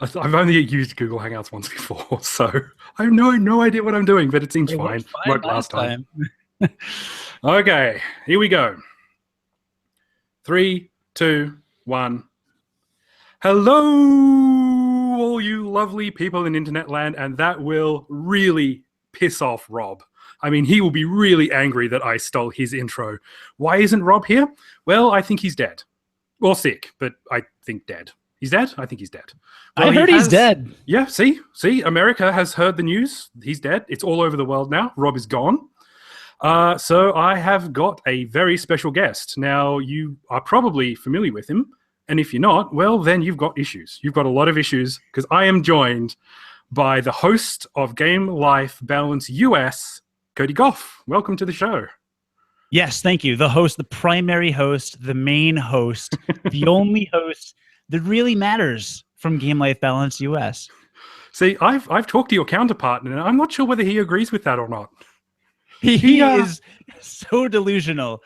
I've only used Google Hangouts once before, so I have no idea what I'm doing, but it seems It fine. worked Worked last time. Okay, here we go. 3, 2, 1. Hello, all you lovely people in internet land, and that will really piss off Rob. I mean, he will be really angry that I stole his intro. Why isn't Rob here? Well, I think he's dead. Or sick, but I think dead. He's dead? I think he's dead. Well, I heard he's dead. Yeah, see? America has heard the news. He's dead. It's all over the world now. Rob is gone. So I have got a very special guest. Now, you are probably familiar with him. And if you're not, well, then you've got issues. You've got a lot of issues because I am joined by the host of Game Life Balance US, Cody Gough. Welcome to the show. Yes, thank you. The host, the primary host, the main host, the only host that really matters from Game Life Balance US. See, I've talked to your counterpart, and I'm not sure whether he agrees with that or not. He is so delusional.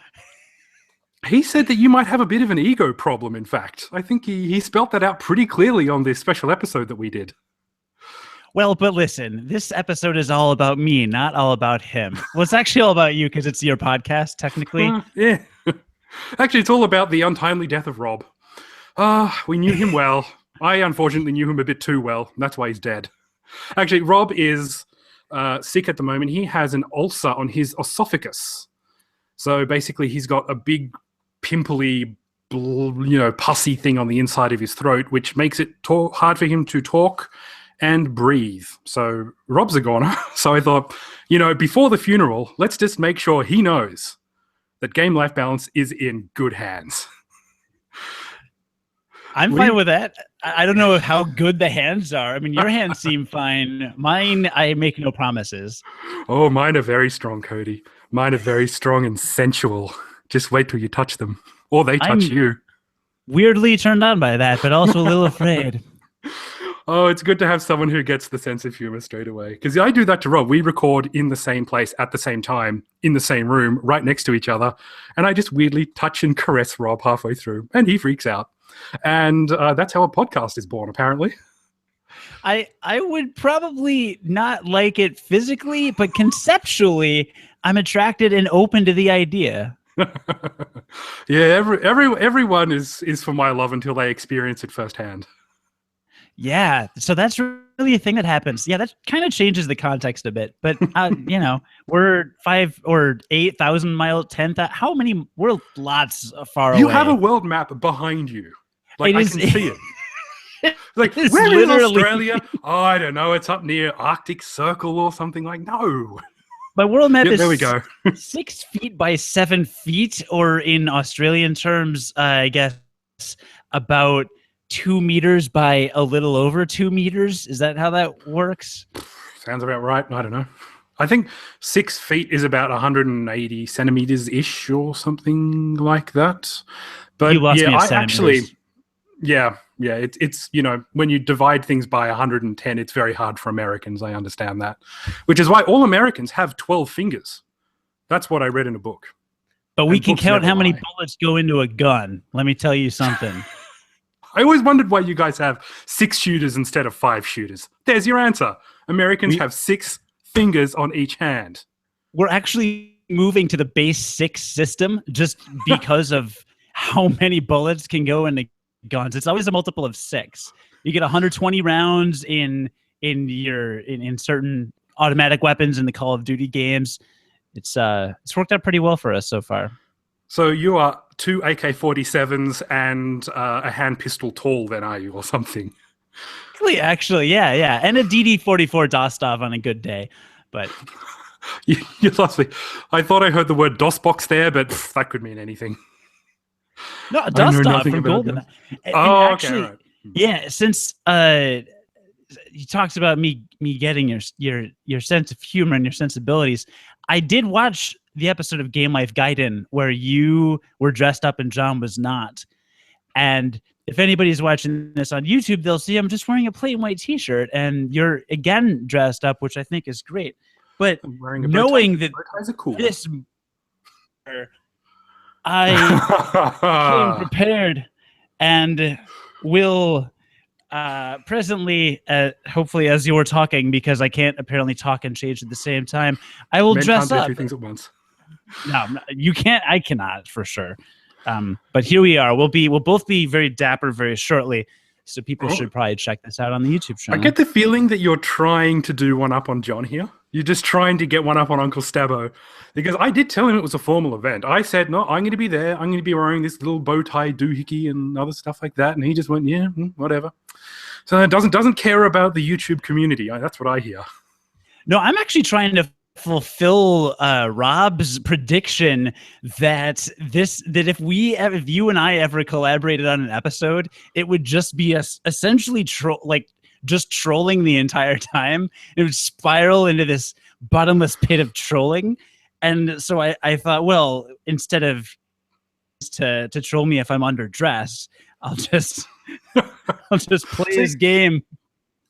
He said that you might have a bit of an ego problem, in fact. I think he spelt that out pretty clearly on this special episode that we did. Well, but listen, this episode is all about me, not all about him. Well, it's actually all about you because it's your podcast, technically. Yeah. Actually, it's all about the untimely death of Rob. We knew him well. I unfortunately knew him a bit too well. That's why he's dead. Actually, Rob is sick at the moment. He has an ulcer on his esophagus. So basically, he's got a big, pimply, pussy thing on the inside of his throat, which makes it hard for him to talk and breathe. So Rob's a goner. So I thought, before the funeral, let's just make sure he knows that Game Life Balance is in good hands. I'm fine with that. I don't know how good the hands are. I mean, your hands seem fine. Mine, I make no promises. Oh, mine are very strong, Cody. Mine are very strong and sensual. Just wait till you touch them. Or they touch you. Weirdly turned on by that, but also a little afraid. Oh, it's good to have someone who gets the sense of humor straight away. Because I do that to Rob. We record in the same place at the same time, in the same room, right next to each other. And I just weirdly touch and caress Rob halfway through. And he freaks out. And that's how a podcast is born, apparently. I would probably not like it physically, but conceptually, I'm attracted and open to the idea. Yeah, everyone is for my love until they experience it firsthand. Yeah, so that's really a thing that happens. Yeah, that kind of changes the context a bit. But we're 5 or 8,000 miles, 10,000. How many? We're lots far away. You have a world map behind you. Like I can see it. Like, where is Australia? Oh, I don't know. It's up near Arctic Circle or something. Like, no. My world map is there we go. 6 feet by 7 feet, or in Australian terms, I guess about 2 meters by a little over 2 meters. Is that how that works? Sounds about right. I don't know. I think 6 feet is about 180 centimeters-ish or something like that. But you lost me at actually, yeah, it's when you divide things by 110, it's very hard for Americans. I understand that, which is why all Americans have 12 fingers. That's what I read in a book. But we can count how many bullets go into a gun. Let me tell you something. I always wondered why you guys have 6 shooters instead of 5 shooters. There's your answer. Americans have 6 fingers on each hand. We're actually moving to the base 6 system just because of how many bullets can go into guns. It's always a multiple of 6. You get 120 rounds in certain automatic weapons in the Call of Duty games. It's worked out pretty well for us so far. So you are 2 AK-47s and a hand pistol tall, then, are you, or something? Actually, yeah, and a DD-44 Dostov on a good day, but you lost me. I thought I heard the word DOSBox there, but that could mean anything. No, Dostov from GoldenEye. Oh, actually, okay, right. Yeah, since he talks about me getting your sense of humor and your sensibilities, I did watch the episode of Game Life Gaiden where you were dressed up and John was not. And if anybody's watching this on YouTube, they'll see I'm just wearing a plain white t-shirt and you're again dressed up, which I think is great. But knowing that cool. this, I came prepared and will presently, hopefully as you were talking, because I can't apparently talk and change at the same time, I will Men dress can't do up. two things at once. No, you can't. I cannot for sure. But here we are. We'll both be very dapper very shortly. So people should probably check this out on the YouTube channel. I get the feeling that you're trying to do one up on John here. You're just trying to get one up on Uncle Stabbo. Because I did tell him it was a formal event. I said, no, I'm going to be there. I'm going to be wearing this little bow tie doohickey and other stuff like that. And he just went, yeah, whatever. So it doesn't care about the YouTube community. That's what I hear. No, I'm actually trying to fulfill Rob's prediction that if you and I ever collaborated on an episode, it would just be us essentially just trolling the entire time. It would spiral into this bottomless pit of trolling. And so I thought, well, instead of to troll me if I'm underdressed, I'll just play his game.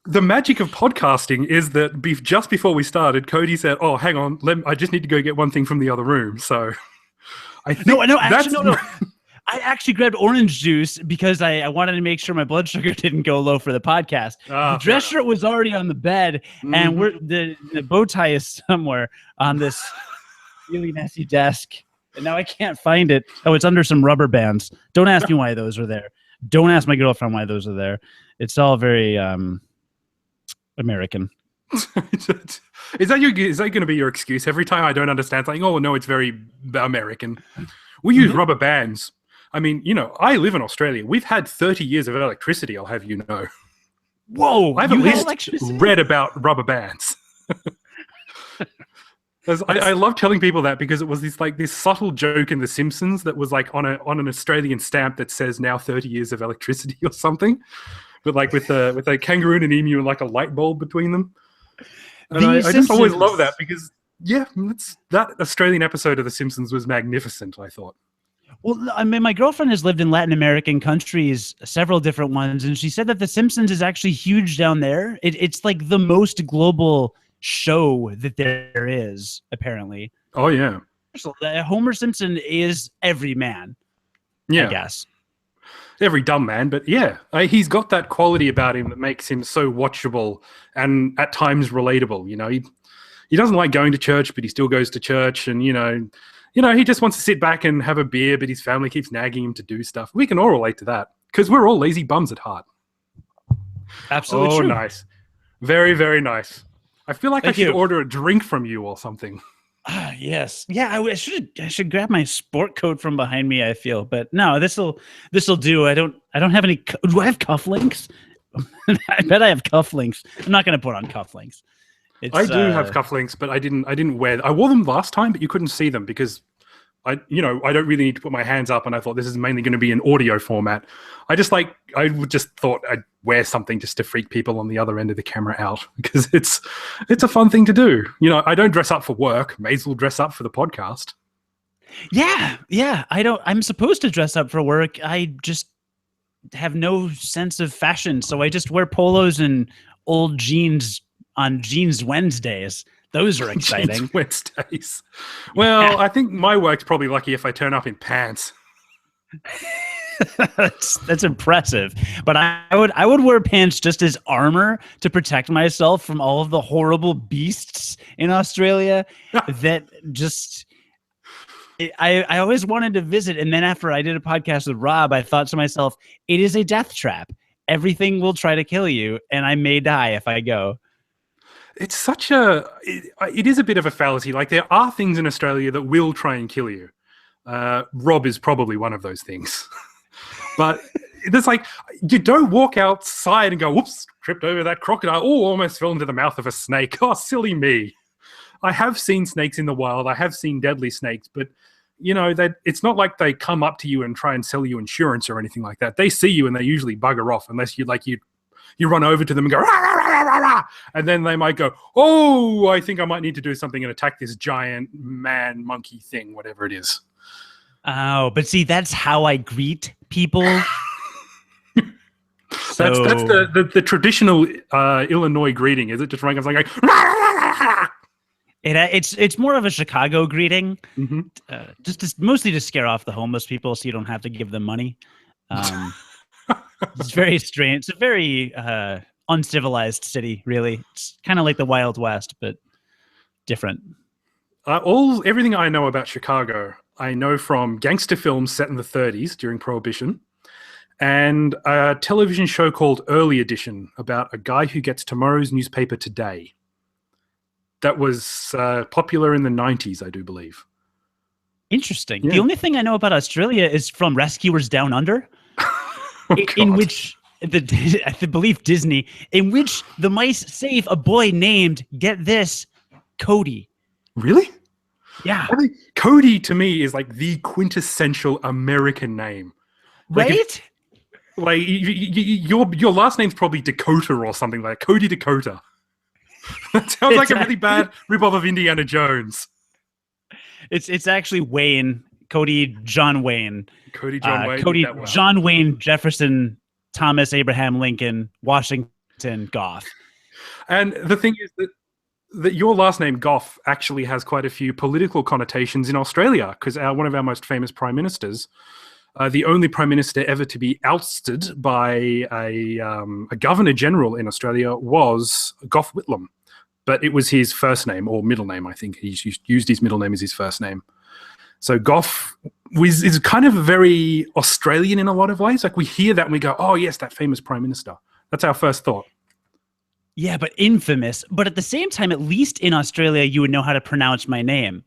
The magic of podcasting is that just before we started, Cody said, "Oh, hang on, I just need to go get one thing from the other room." So, I think no. I actually grabbed orange juice because I wanted to make sure my blood sugar didn't go low for the podcast. The dress shirt was already on the bed, and the bow tie is somewhere on this really messy desk, and now I can't find it. Oh, it's under some rubber bands. Don't ask me why those are there. Don't ask my girlfriend why those are there. It's all very American. Is that going to be your excuse every time I don't understand something? Oh no, it's very American. We use rubber bands. I mean, I live in Australia. We've had 30 years of electricity, I'll have you know. Whoa, I've at least read about rubber bands. I love telling people that because it was this subtle joke in The Simpsons that was like on an Australian stamp that says now 30 years of electricity or something. But like with a kangaroo and an emu and like a light bulb between them. And I just always love that because, that Australian episode of The Simpsons was magnificent, I thought. Well, I mean, my girlfriend has lived in Latin American countries, several different ones, and she said that The Simpsons is actually huge down there. It's like the most global show that there is, apparently. Oh, yeah. So, Homer Simpson is every man, I guess. Every dumb man, but yeah, he's got that quality about him that makes him so watchable and at times relatable. He doesn't like going to church, but he still goes to church, and he just wants to sit back and have a beer, but his family keeps nagging him to do stuff. We can all relate to that because we're all lazy bums at heart. Absolutely true. Nice, very, very nice. I feel like I should order a drink from you or something. Yes. Yeah, I should grab my sport coat from behind me, I feel. But no, this'll do. I don't have any do I have cufflinks? I bet I have cufflinks. I'm not going to put on cufflinks. I do have cufflinks, but I didn't wear. I wore them last time, but you couldn't see them because I don't really need to put my hands up, and I thought this is mainly going to be an audio format. I just thought I'd wear something just to freak people on the other end of the camera out because it's a fun thing to do. I don't dress up for work. May as well dress up for the podcast. Yeah. I'm supposed to dress up for work. I just have no sense of fashion, so I just wear polos and old jeans on Jeans Wednesdays. Those are exciting. Jeans Wednesdays. Well, I think my work's probably lucky if I turn up in pants. That's impressive. But I would wear pants just as armor to protect myself from all of the horrible beasts in Australia that just I always wanted to visit. And then after I did a podcast with Rob, I thought to myself, it is a death trap. Everything will try to kill you, and I may die if I go. It's it is a bit of a fallacy. Like, there are things in Australia that will try and kill you. Rob is probably one of those things. But there's you don't walk outside and go, whoops, tripped over that crocodile. Oh, almost fell into the mouth of a snake. Oh, silly me. I have seen snakes in the wild. I have seen deadly snakes, but it's not like they come up to you and try and sell you insurance or anything like that. They see you and they usually bugger off unless you run over to them and go, rah, rah, rah, rah, rah, and then they might go, oh, I think I might need to do something and attack this giant man monkey thing, whatever it is. Oh, but see, that's how I greet people. That's the traditional Illinois greeting, is it? Just running up like, rah, rah, rah, rah. It's more of a Chicago greeting, mm-hmm. mostly to scare off the homeless people, so you don't have to give them money. It's very strange. It's a very uncivilized city, really. It's kind of like the Wild West, but different. Everything I know about Chicago, I know from gangster films set in the 30s during Prohibition, and a television show called Early Edition about a guy who gets tomorrow's newspaper today. That was popular in the 90s, I do believe. Interesting. Yeah. The only thing I know about Australia is from Rescuers Down Under, in which I believe Disney, in which the mice save a boy named, get this, Cody. Really? Yeah. I mean, Cody to me is like the quintessential American name. Right? Your last name's probably Dakota or something like Cody Dakota. That sounds like a really bad ripoff of Indiana Jones. It's actually Wayne, Cody John Wayne. Cody John Wayne. Cody John Wayne Jefferson Thomas Abraham Lincoln Washington Gough. And the thing is that your last name Gough actually has quite a few political connotations in Australia, because one of our most famous prime ministers, the only prime minister ever to be ousted by a governor general in Australia, was Gough Whitlam. But it was his first name or middle name, I think. He used his middle name as his first name. So Gough is kind of very Australian in a lot of ways. Like we hear that and we go, oh, yes, that famous prime minister. That's our first thought. Yeah, but infamous. But at the same time, at least in Australia, you would know how to pronounce my name.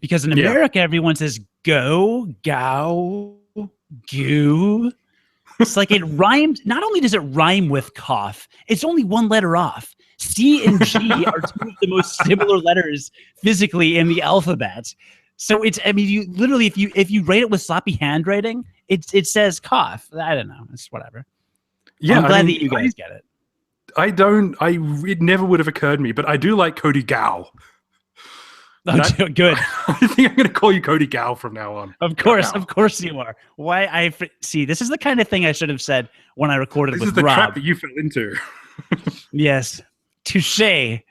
Because in America, everyone says go, gow, goo. It's like it rhymes. Not only does it rhyme with cough, it's only one letter off. C and G are two of the most similar letters physically in the alphabet. So you literally, if you write it with sloppy handwriting, it says cough. I don't know. It's whatever. Yeah, I'm glad that you guys get it. It never would have occurred to me, but I do like Cody Gough. Oh, good. I think I'm going to call you Cody Gough from now on. Of course you are. Why see? This is the kind of thing I should have said when I recorded with Rob. This is the trap that you fell into. Yes, touche.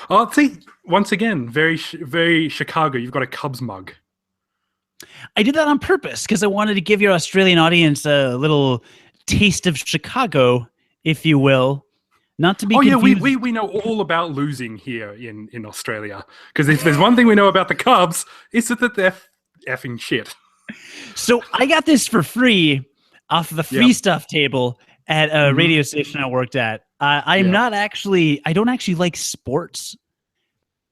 Oh, see, once again, very, very Chicago. You've got a Cubs mug. I did that on purpose because I wanted to give your Australian audience a little taste of Chicago, if you will. Not to be confused. Yeah, we know all about losing here in Australia. Because if there's one thing we know about the Cubs, it's that they're effing shit. So I got this for free off the free stuff table at a radio station I worked at. I don't actually like sports,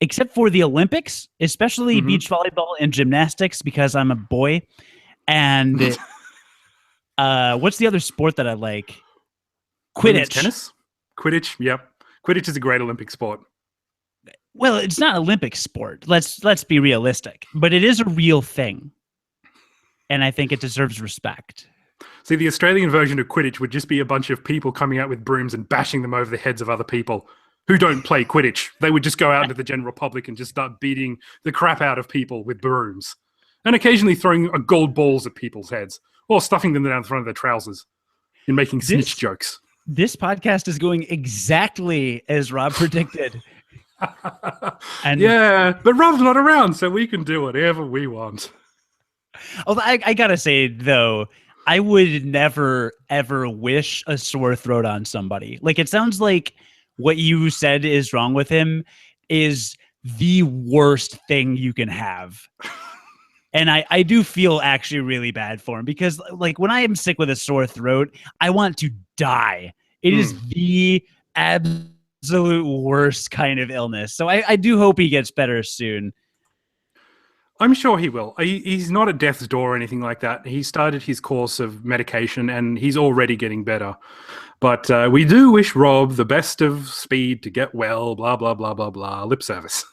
except for the Olympics, especially beach volleyball and gymnastics, because I'm a boy. And what's the other sport that I like? Quidditch. Tennis? Quidditch, yep. Quidditch is a great Olympic sport. Well, it's not an Olympic sport. Let's be realistic. But it is a real thing. And I think it deserves respect. See, the Australian version of Quidditch would just be a bunch of people coming out with brooms and bashing them over the heads of other people who don't play Quidditch. They would just go out into the general public and just start beating the crap out of people with brooms. And occasionally throwing gold balls at people's heads or stuffing them down the front of their trousers and making snitch jokes. This podcast is going exactly as Rob predicted. And but Rob's not around, so we can do whatever we want. Although I gotta say, though, I would never, ever wish a sore throat on somebody. Like, it sounds like what you said is wrong with him is the worst thing you can have. And I do feel actually really bad for him because, like, when I am sick with a sore throat, I want to die. It is the absolute worst kind of illness. So I do hope he gets better soon. I'm sure he will. He's not at death's door or anything like that. He started his course of medication and he's already getting better. But we do wish Rob the best of speed to get well, blah, blah, blah, blah, blah, lip service.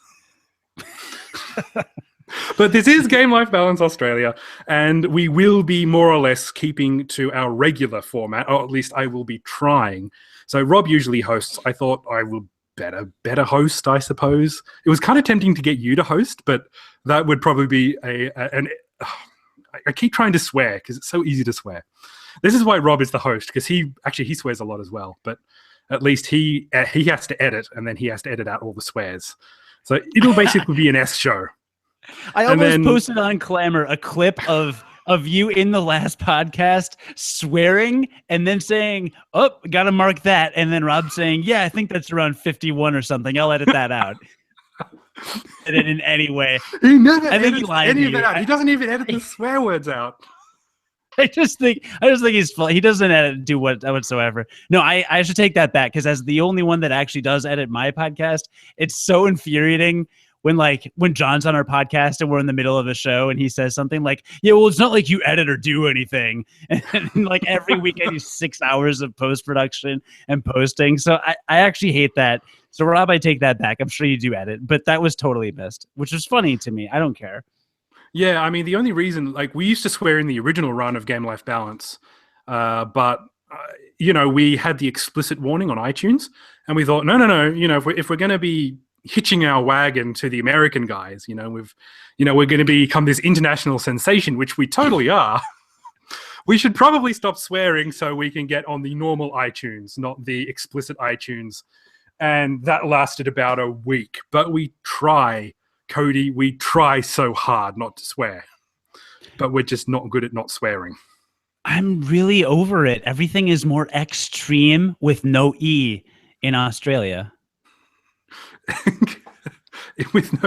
But this is Game Life Balance Australia, and we will be more or less keeping to our regular format, or at least I will be trying. So Rob usually hosts. I thought I would better host, I suppose. It was kind of tempting to get you to host, but that would probably be I keep trying to swear because it's so easy to swear. This is why Rob is the host, because he swears a lot as well, but at least he has to edit, and then he has to edit out all the swears. So it'll basically be an S show. I almost posted on Clamor a clip of of you in the last podcast swearing and then saying, "Oh, gotta mark that," and then Rob saying, "Yeah, I think that's around 51 or something. I'll edit that out." Edit in any way. He never I think he edits lied any to of you. that out. He doesn't even edit the swear words out. I just think he's full. He doesn't do whatsoever. No, I should take that back, because as the only one that actually does edit my podcast, it's so infuriating when John's on our podcast and we're in the middle of a show and he says something like, "Yeah, well, it's not like you edit or do anything," and like every week I do 6 hours of post production and posting. So I actually hate that. So Rob, I take that back. I'm sure you do edit, but that was totally missed, which was funny to me. I don't care. Yeah, I mean, the only reason, like, we used to swear in the original run of Game Life Balance, but we had the explicit warning on iTunes, and we thought, no, if we're going to be hitching our wagon to the American guys, we're going to become this international sensation, which we totally are. We should probably stop swearing so we can get on the normal iTunes, not the explicit iTunes. And that lasted about a week. But we try, Cody, we try so hard not to swear. But we're just not good at not swearing. I'm really over it. Everything is more extreme with no E in Australia. with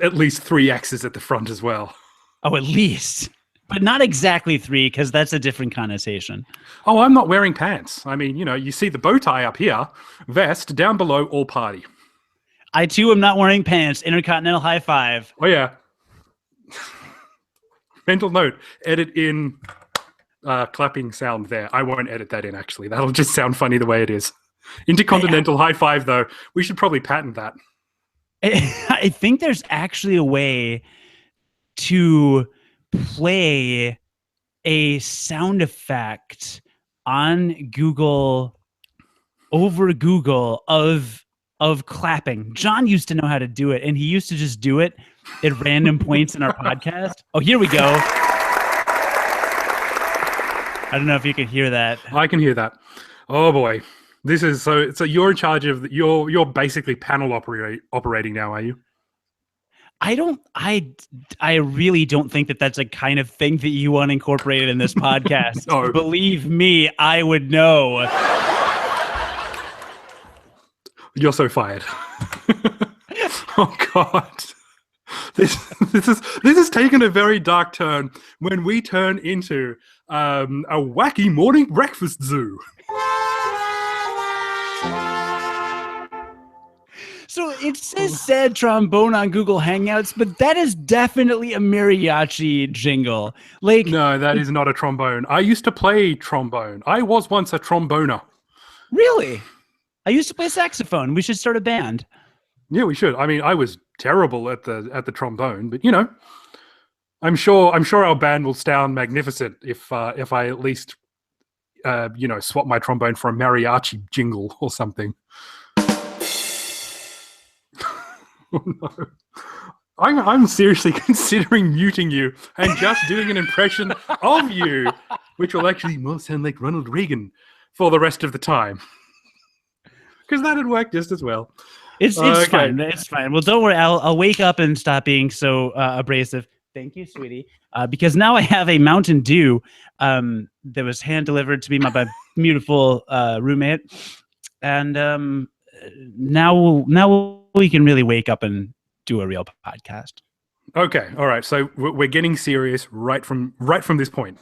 at least 3 X's at the front as well. Oh, at least. But not exactly 3, because that's a different connotation. Oh, I'm not wearing pants. I mean, you see the bow tie up here, vest, down below, all party. I, too, am not wearing pants. Intercontinental high five. Oh, yeah. Mental note, edit in clapping sound there. I won't edit that in, actually. That'll just sound funny the way it is. Intercontinental high five, though. We should probably patent that. I think there's actually a way to play a sound effect on Google, over Google, of clapping. John used to know how to do it, and he used to just do it at random points in our podcast. Oh, here we go. I don't know if you can hear that. I can hear that. Oh boy. This is so you're in charge of you're basically panel operating now, are you? I really don't think that that's a kind of thing that you want incorporated in this podcast. No. Believe me, I would know. You're so fired. Oh God. This has taken a very dark turn when we turn into a wacky morning breakfast zoo. So it says sad trombone on Google Hangouts, but that is definitely a mariachi jingle. No, that is not a trombone. I used to play trombone. I was once a tromboner. Really? I used to play saxophone. We should start a band. Yeah, we should. I mean, I was terrible at the trombone, but I'm sure our band will sound magnificent if I at least swap my trombone for a mariachi jingle or something. Oh no. I'm seriously considering muting you and just doing an impression of you, which will actually more sound like Ronald Reagan for the rest of the time. Because that'd work just as well. It's fine. It's fine. Well, don't worry. I'll wake up and stop being so abrasive. Thank you, sweetie. Because now I have a Mountain Dew that was hand delivered to me by my beautiful roommate, and now we can really wake up and do a real podcast. Okay, all right. So we're getting serious right from this point.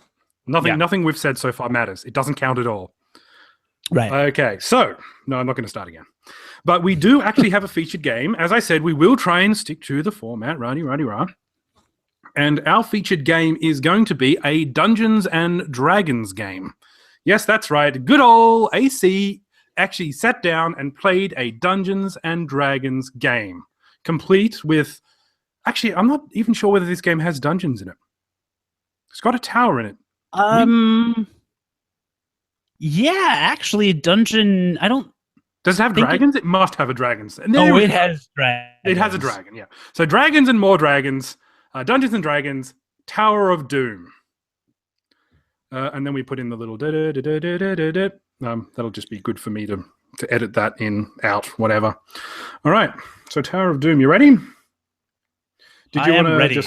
Nothing we've said so far matters. It doesn't count at all. Right. Okay. So no, I'm not going to start again. But we do actually have a featured game. As I said, we will try and stick to the format. Rah. And our featured game is going to be a Dungeons and Dragons game. Yes, that's right. Good old AC actually sat down and played a Dungeons and Dragons game, complete with... Actually, I'm not even sure whether this game has dungeons in it. It's got a tower in it. Yeah, actually, dungeon... I don't... Does it have dragons? It must have a dragons. And it has dragons. It has a dragon, yeah. So dragons and more dragons, Dungeons and Dragons, Tower of Doom. And then we put in the little that'll just be good for me to edit that in, out, whatever. All right. So Tower of Doom, you ready? I am ready.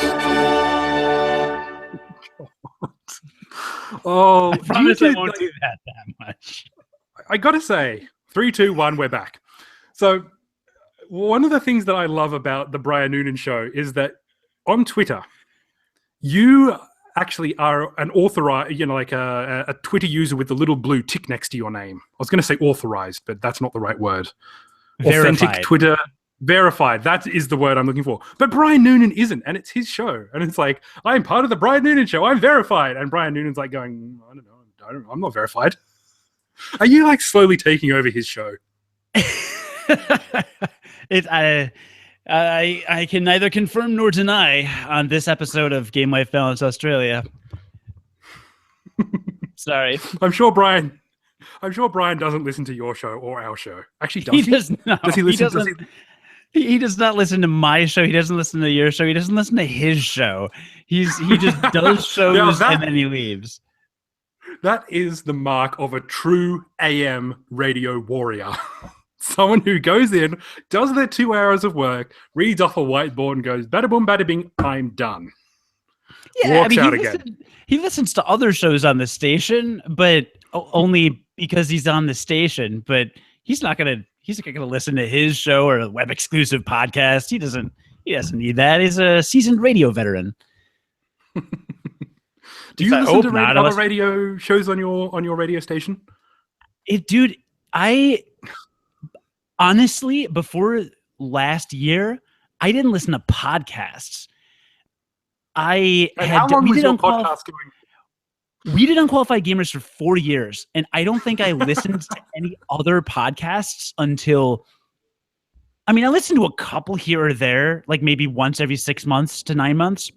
Oh, I promise I won't do that much. I gotta say, 3, 2, 1, we're back. So, one of the things that I love about the Brian Noonan show is that on Twitter, you actually are an authorized, like a Twitter user with the little blue tick next to your name. I was going to say authorized, but that's not the right word. Verified. Authentic Twitter. Verified. That is the word I'm looking for. But Brian Noonan isn't, and it's his show. And it's like, I'm part of the Brian Noonan show. I'm verified. And Brian Noonan's like going, I don't know. I'm not verified. Are you like slowly taking over his show? I can neither confirm nor deny on this episode of Game Life Balance Australia. Sorry. I'm sure Brian doesn't listen to your show or our show. Actually, does he? Does not. Does he listen? He does not listen to my show. He doesn't listen to your show. He doesn't listen to his show. He just does shows and then he leaves. That is the mark of a true AM radio warrior. Someone who goes in, does their 2 hours of work, reads off a whiteboard and goes, bada boom, bada bing, I'm done. Yeah, Walks out again. He listens to other shows on the station, but only because he's on the station. But he's not gonna listen to his show or a web exclusive podcast. He doesn't need that. He's a seasoned radio veteran. Do you listen to other radio shows on your radio station? Dude, I honestly, before last year, I didn't listen to podcasts. How long was your podcast going? We did Unqualified Gamers for 4 years, and I don't think I listened to any other podcasts until... I mean, I listened to a couple here or there, like maybe once every 6 months to 9 months.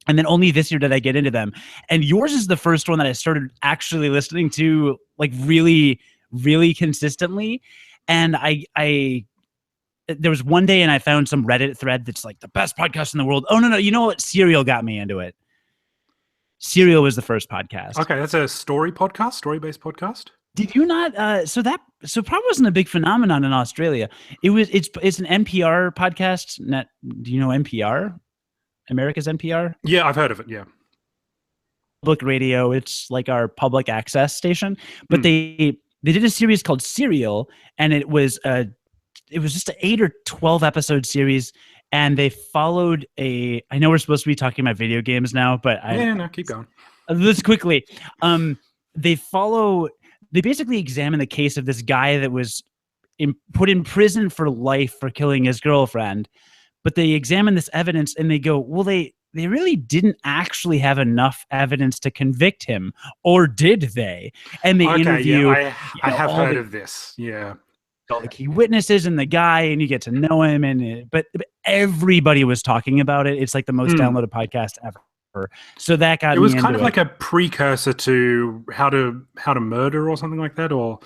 And then only this year did I get into them. And yours is the first one that I started actually listening to, like, really, really consistently. And there was one day and I found some Reddit thread that's like the best podcast in the world. Oh, no. You know what? Serial got me into it. Serial was the first podcast. Okay, that's a story-based podcast. Did you not? So probably wasn't a big phenomenon in Australia. It's an NPR podcast. Do you know NPR? America's NPR? Yeah, I've heard of it. Yeah. Public radio. It's like our public access station. But they did a series called Serial, and it was just an 8 or 12 episode series, and they followed I know we're supposed to be talking about video games now, but keep going. This quickly. They basically examine the case of this guy that was put in prison for life for killing his girlfriend, but they examine this evidence and they go, well, they really didn't actually have enough evidence to convict him, or did they? And they interview. Yeah, I have heard of this. Yeah. The key witnesses and the guy, and you get to know him, but everybody was talking about it. It's like the most downloaded podcast ever. So that got me into it. It was kind of like a precursor to how to murder or something like that, or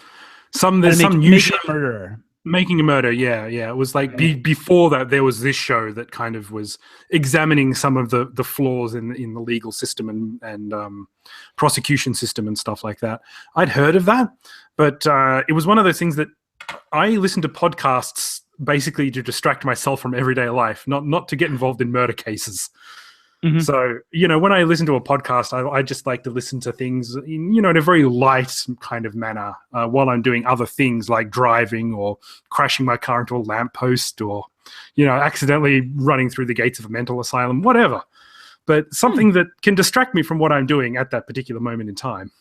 some new show. Murderer. Making a Murder, yeah. It was like before that, there was this show that kind of was examining some of the flaws in the legal system and prosecution system and stuff like that. I'd heard of that, but it was one of those things that I listened to podcasts basically to distract myself from everyday life, not to get involved in murder cases. Mm-hmm. So, when I listen to a podcast, I just like to listen to things, in a very light kind of manner while I'm doing other things like driving or crashing my car into a lamppost or, accidentally running through the gates of a mental asylum, whatever. But something that can distract me from what I'm doing at that particular moment in time.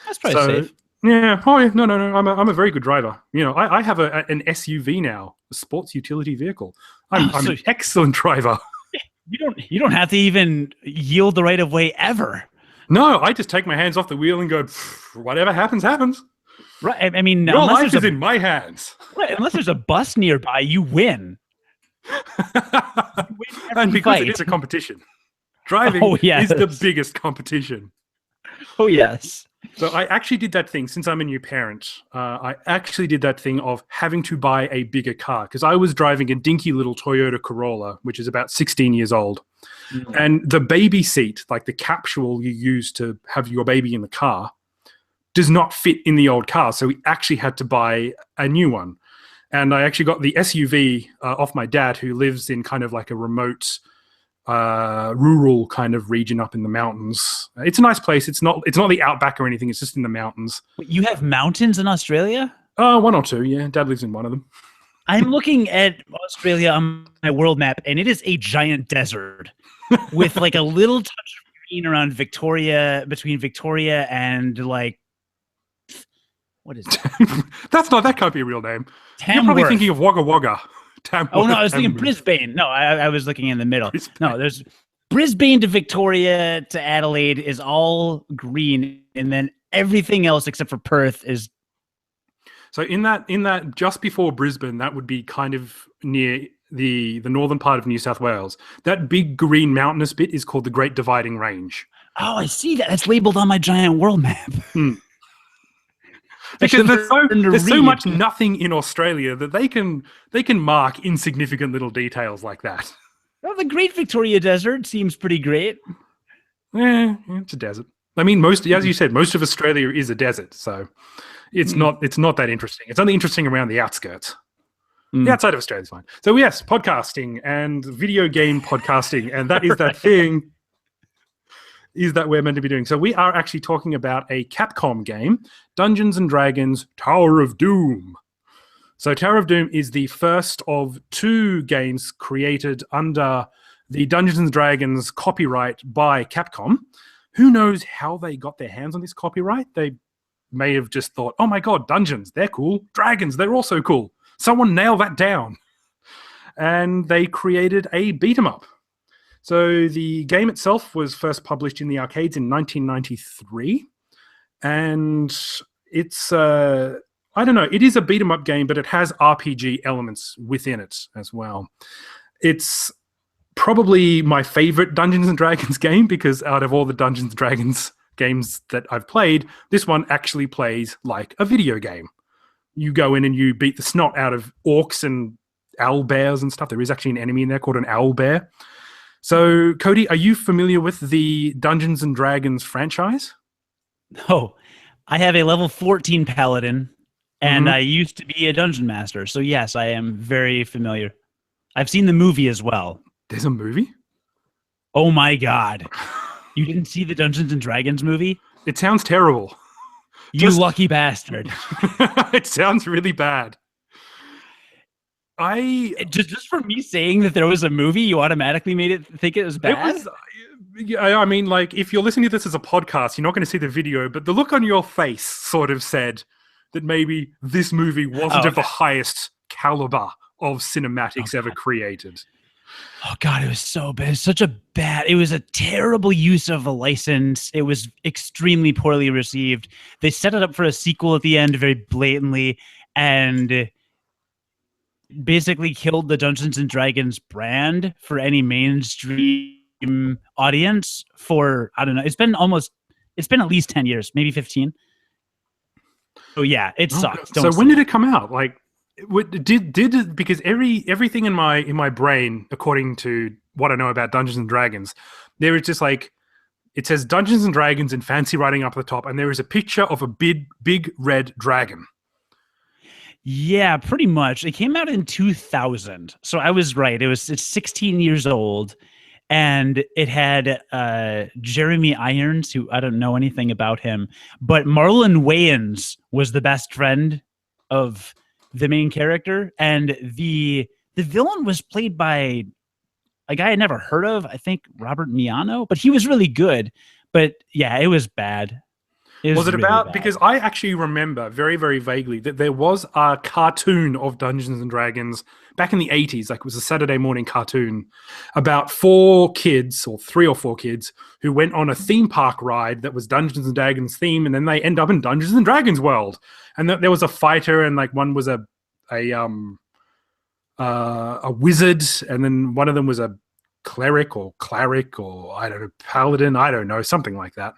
That's probably safe. Yeah. Oh, yeah. No. I'm a very good driver. I have an SUV now, a sports utility vehicle. I'm an excellent driver. You don't have to even yield the right of way ever. No, I just take my hands off the wheel and go, whatever happens, happens. Right. I mean, your life is in my hands. Right. Unless there's a bus nearby, you win. And because it is a competition. Driving is the biggest competition. Oh, yes. So I actually did that thing, since I'm a new parent, I actually did that thing of having to buy a bigger car, because I was driving a dinky little Toyota Corolla, which is about 16 years old. Mm-hmm. And the baby seat, like the capsule you use to have your baby in the car, does not fit in the old car. So we actually had to buy a new one. And I actually got the SUV off my dad, who lives in kind of like a remote rural kind of region up in the mountains. It's a nice place. It's not the outback or anything. It's just in the mountains. You have mountains in Australia? One or two, yeah. Dad lives in one of them. I'm looking at Australia on my world map, and it is a giant desert with like a little touch of green around Victoria, between Victoria and like, what is it? That can't be a real name. Tamworth. You're probably thinking of Wagga Wagga. Tamworth, oh no, I was thinking Tamworth. Brisbane. No, I was looking in the middle. Brisbane. No, there's Brisbane to Victoria to Adelaide is all green, and then everything else except for Perth is. So in that just before Brisbane, that would be kind of near the northern part of New South Wales. That big green mountainous bit is called the Great Dividing Range. Oh, I see that. It's labeled on my giant world map. Because there's so much nothing in Australia that they can mark insignificant little details like that. Well, the Great Victoria Desert seems pretty great. Yeah, it's a desert. I mean, as you said, most of Australia is a desert, so it's not that interesting. It's only interesting around the outskirts. The outside of Australia is fine. So yes, podcasting and video game podcasting, and that is that thing is that we're meant to be doing. So we are actually talking about a Capcom game, Dungeons & Dragons Tower of Doom. So Tower of Doom is the first of 2 games created under the Dungeons & Dragons copyright by Capcom. Who knows how they got their hands on this copyright? They may have just thought, oh my god, dungeons, they're cool. Dragons, they're also cool. Someone nail that down. And they created a beat-em-up. So the game itself was first published in the arcades in 1993. And it's, I don't know, it is a beat-em-up game, but it has RPG elements within it as well. It's probably my favorite Dungeons & Dragons game because out of all the Dungeons & Dragons games that I've played, this one actually plays like a video game. You go in and you beat the snot out of orcs and owl bears and stuff. There is actually an enemy in there called an owl bear. So, Cody, are you familiar with the Dungeons & Dragons franchise? No, I have a level 14 paladin, and I used to be a dungeon master. So yes, I am very familiar. I've seen the movie as well. There's a movie? Oh my god. You didn't see the Dungeons & Dragons movie? It sounds terrible. You lucky bastard. It sounds really bad. Just for me saying that there was a movie, you automatically made it think it was bad? I mean, like, if you're listening to this as a podcast, you're not going to see the video, but the look on your face sort of said that maybe this movie wasn't of the highest caliber of cinematics ever created. Oh god, it was so bad. It was a terrible use of a license. It was extremely poorly received. They set it up for a sequel at the end very blatantly and basically killed the Dungeons & Dragons brand for any mainstream audience for, I don't know, it's been at least 10 years, maybe 15. Oh yeah, it sucked. So when did it come out? Like, did it, because everything in my brain, according to what I know about Dungeons & Dragons, there is just like, it says Dungeons & Dragons in fancy writing up at the top, and there is a picture of a big red dragon. Yeah, pretty much. It came out in 2000. So I was right. It's 16 years old. And it had Jeremy Irons, who I don't know anything about him, but Marlon Wayans was the best friend of the main character. And the villain was played by a guy I never heard of, I think Robert Miano, but he was really good. But yeah, it was bad. Was it really about bad. Because I actually remember very, very vaguely that there was a cartoon of Dungeons & Dragons back in the 80s, like it was a Saturday morning cartoon about 3 or 4 kids who went on a theme park ride that was Dungeons & Dragons theme, and then they end up in Dungeons & Dragons world. And there was a fighter, and like one was a wizard, and then one of them was a cleric or I don't know, paladin, I don't know, something like that.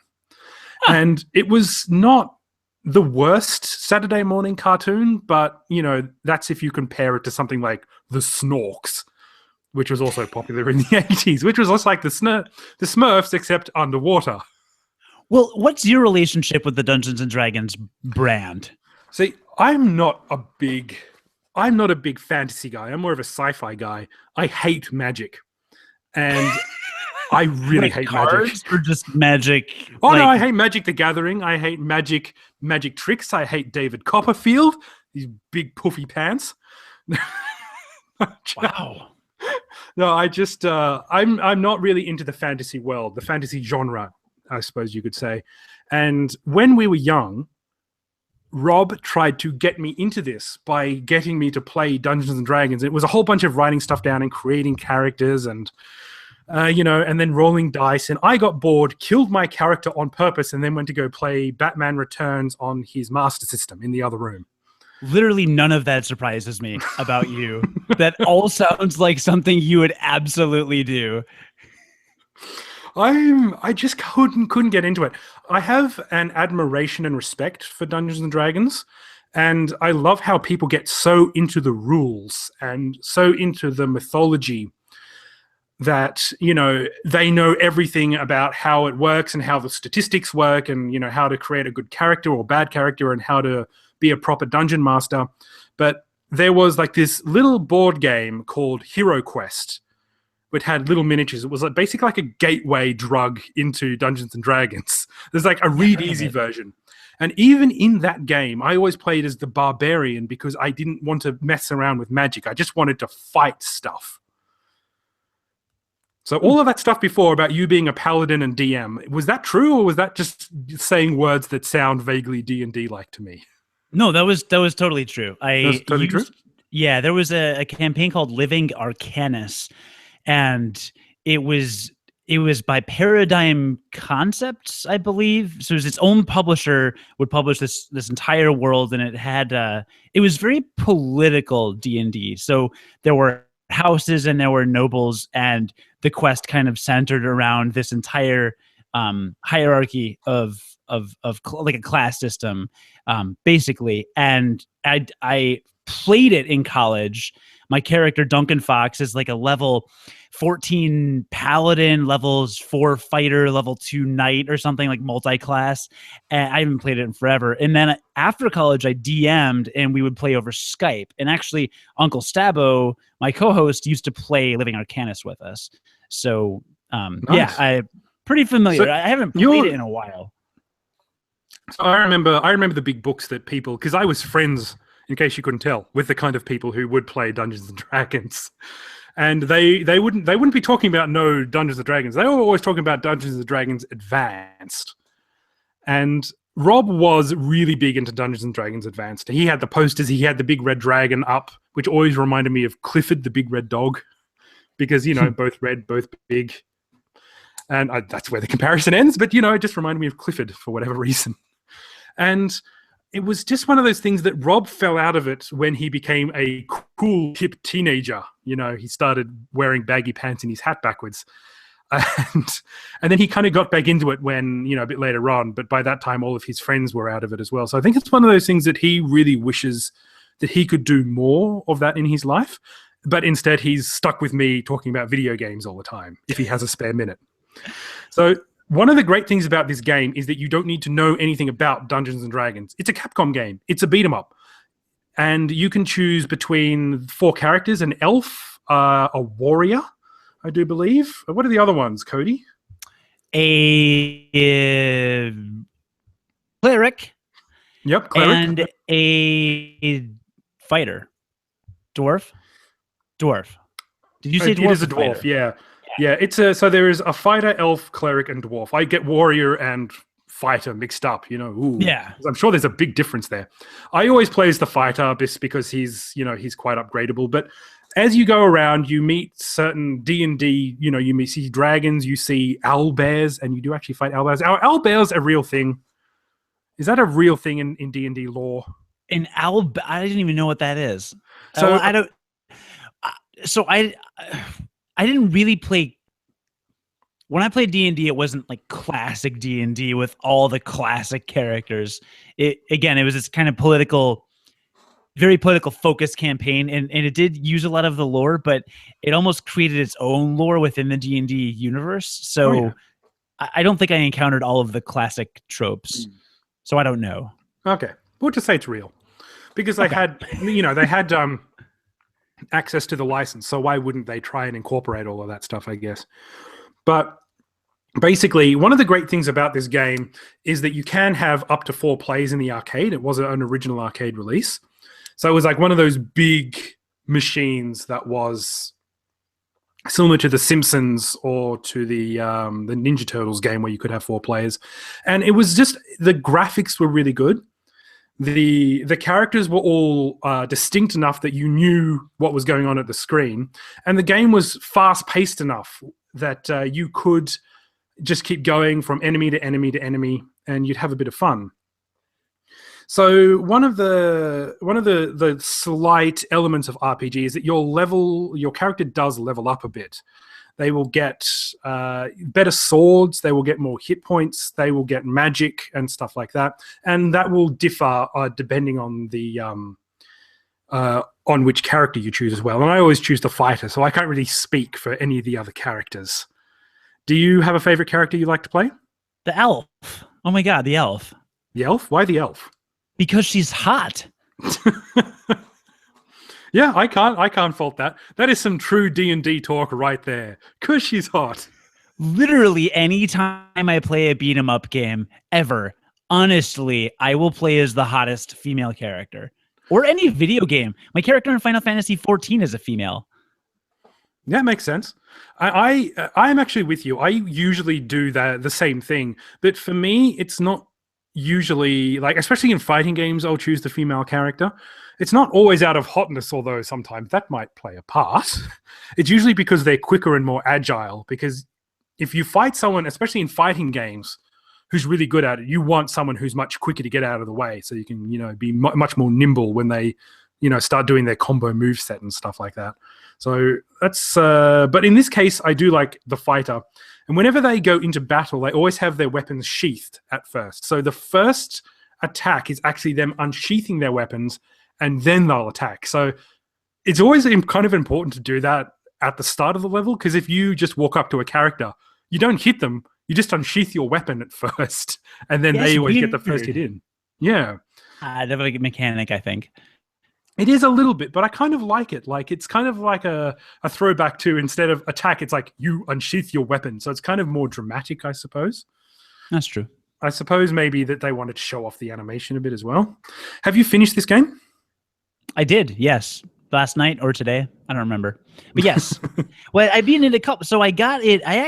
And it was not the worst Saturday morning cartoon, but, you know, that's if you compare it to something like The Snorks, which was also popular in the 80s, which was just like the Smurfs, except underwater. Well, what's your relationship with the Dungeons & Dragons brand? See, I'm not a big fantasy guy. I'm more of a sci-fi guy. I hate magic. and I really hate magic. Or just magic. Oh no, I hate Magic the Gathering. I hate magic tricks. I hate David Copperfield. These big puffy pants. Wow. No, I just I'm not really into the fantasy world, the fantasy genre, I suppose you could say. And when we were young, Rob tried to get me into this by getting me to play Dungeons and Dragons. It was a whole bunch of writing stuff down and creating characters and and then rolling dice. And I got bored, killed my character on purpose, and then went to go play Batman Returns on his Master System in the other room. Literally none of that surprises me about you. That all sounds like something you would absolutely do. I just couldn't get into it. I have an admiration and respect for Dungeons and Dragons, and I love how people get so into the rules and so into the mythology that, they know everything about how it works and how the statistics work and, how to create a good character or bad character and how to be a proper dungeon master. But there was like this little board game called Hero Quest, which had little miniatures. It was basically like a gateway drug into Dungeons and Dragons. There's like a read easy version. And even in that game, I always played as the barbarian because I didn't want to mess around with magic. I just wanted to fight stuff. So all of that stuff before about you being a paladin and DM, was that true, or was that just saying words that sound vaguely D&D like to me? No, that was totally true. That was totally true? Yeah, there was a campaign called Living Arcanus, and it was by Paradigm Concepts, I believe. So it was its own publisher would publish this entire world, and it had it was very political D&D. So there were houses and there were nobles, and the quest kind of centered around this entire hierarchy of like a class system, basically. And I played it in college. My character Duncan Fox is like a level 14 paladin, levels 4 fighter, level 2 knight or something, like multi-class. And I haven't played it in forever. And then after college, I DM'd and we would play over Skype. And actually, Uncle Stabbo, my co-host, used to play Living Arcanus with us. So Nice. yeah, I'm pretty familiar. So I haven't played it in a while. So I remember the big books that people, because I was friends, in case you couldn't tell, with the kind of people who would play Dungeons and Dragons. And they wouldn't be talking about no Dungeons and Dragons. They were always talking about Dungeons and Dragons Advanced. And Rob was really big into Dungeons and Dragons Advanced. He had the posters, he had the big red dragon up, which always reminded me of Clifford the big red dog. Because, both red, both big. And that's where the comparison ends. But, it just reminded me of Clifford for whatever reason. And it was just one of those things that Rob fell out of it when he became a cool, hip teenager. He started wearing baggy pants and his hat backwards. And then he kind of got back into it when, a bit later on. But by that time, all of his friends were out of it as well. So I think it's one of those things that he really wishes that he could do more of that in his life. But instead, he's stuck with me talking about video games all the time, if he has a spare minute. So one of the great things about this game is that you don't need to know anything about Dungeons & Dragons. It's a Capcom game. It's a beat-em-up. And you can choose between 4 characters, an elf, a warrior, I do believe. What are the other ones, Cody? A cleric. Yep, cleric. And a fighter. Dwarf. Did you say dwarf? It is a dwarf, yeah. Yeah, so there is a fighter, elf, cleric, and dwarf. I get warrior and fighter mixed up, Ooh. Yeah. I'm sure there's a big difference there. I always play as the fighter just because he's quite upgradable. But as you go around, you meet certain D&D, you see dragons, you see owlbears, and you do actually fight owlbears. Are owlbears a real thing? Is that a real thing in D&D lore? I didn't even know what that is. So I don't. So I didn't really play. When I played D&D, it wasn't like classic D&D with all the classic characters. It was this kind of very political focused campaign, and it did use a lot of the lore, but it almost created its own lore within the D&D universe. So I don't think I encountered all of the classic tropes. So I don't know. Okay, we'll just say it's real, because they had access to the license. So why wouldn't they try and incorporate all of that stuff, I guess? But basically, one of the great things about this game is that you can have up to 4 plays in the arcade. It was an original arcade release. So it was like one of those big machines that was similar to The Simpsons or to the Ninja Turtles game where you could have 4 players. And it was just, the graphics were really good. The characters were all distinct enough that you knew what was going on at the screen. And the game was fast-paced enough that you could just keep going from enemy to enemy to enemy, and you'd have a bit of fun. So one of the slight elements of RPG is that your character does level up a bit. They will get better swords, they will get more hit points, they will get magic and stuff like that, and that will differ depending on the on which character you choose as well. And I always choose the fighter, so I can't really speak for any of the other characters. Do you have a favorite character you like to play? The elf. Oh my god, the elf. The elf? Why the elf? Because she's hot. Yeah, I can't fault that. That is some true D&D talk right there. 'Cause she's hot. Literally any time I play a beat 'em up game ever, honestly, I will play as the hottest female character. Or any video game. My character in Final Fantasy 14 is a female. Yeah, makes sense. I'm actually with you. I usually do the same thing, but for me, it's not usually, like, especially in fighting games, I'll choose the female character. It's not always out of hotness, although sometimes that might play a part. It's usually because they're quicker and more agile, because if you fight someone, especially in fighting games, who's really good at it, you want someone who's much quicker to get out of the way, so you can, be much more nimble when they, start doing their combo moveset and stuff like that. So that's, but in this case, I do like the fighter. And whenever they go into battle, they always have their weapons sheathed at first. So the first attack is actually them unsheathing their weapons, and then they'll attack. So it's always kind of important to do that at the start of the level, because if you just walk up to a character, you don't hit them, you just unsheath your weapon at first, and then they always get the first hit in. Yeah. That's a mechanic, I think. It is a little bit, but I kind of like it. Like, it's kind of like a throwback to, instead of attack, it's like you unsheath your weapon. So it's kind of more dramatic, I suppose. That's true. I suppose maybe that they wanted to show off the animation a bit as well. Have you finished this game? I did, yes. Last night or today. I don't remember. But yes. Well, I've been in a couple. So I got it. I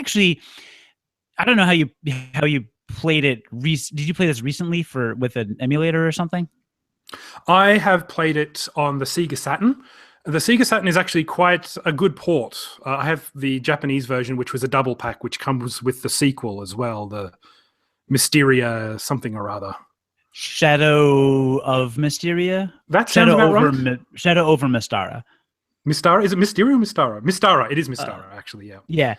don't know how you played it. Did you play this recently with an emulator or something? I have played it on the Sega Saturn. The Sega Saturn is actually quite a good port. I have the Japanese version, which was a double pack, which comes with the sequel as well, the Mysteria something or other. Shadow of Mysteria? That sounds about right. Shadow over Mystara. Mystara? Is it Mysteria or Mystara? Mystara. It is Mystara, actually, yeah. Yeah.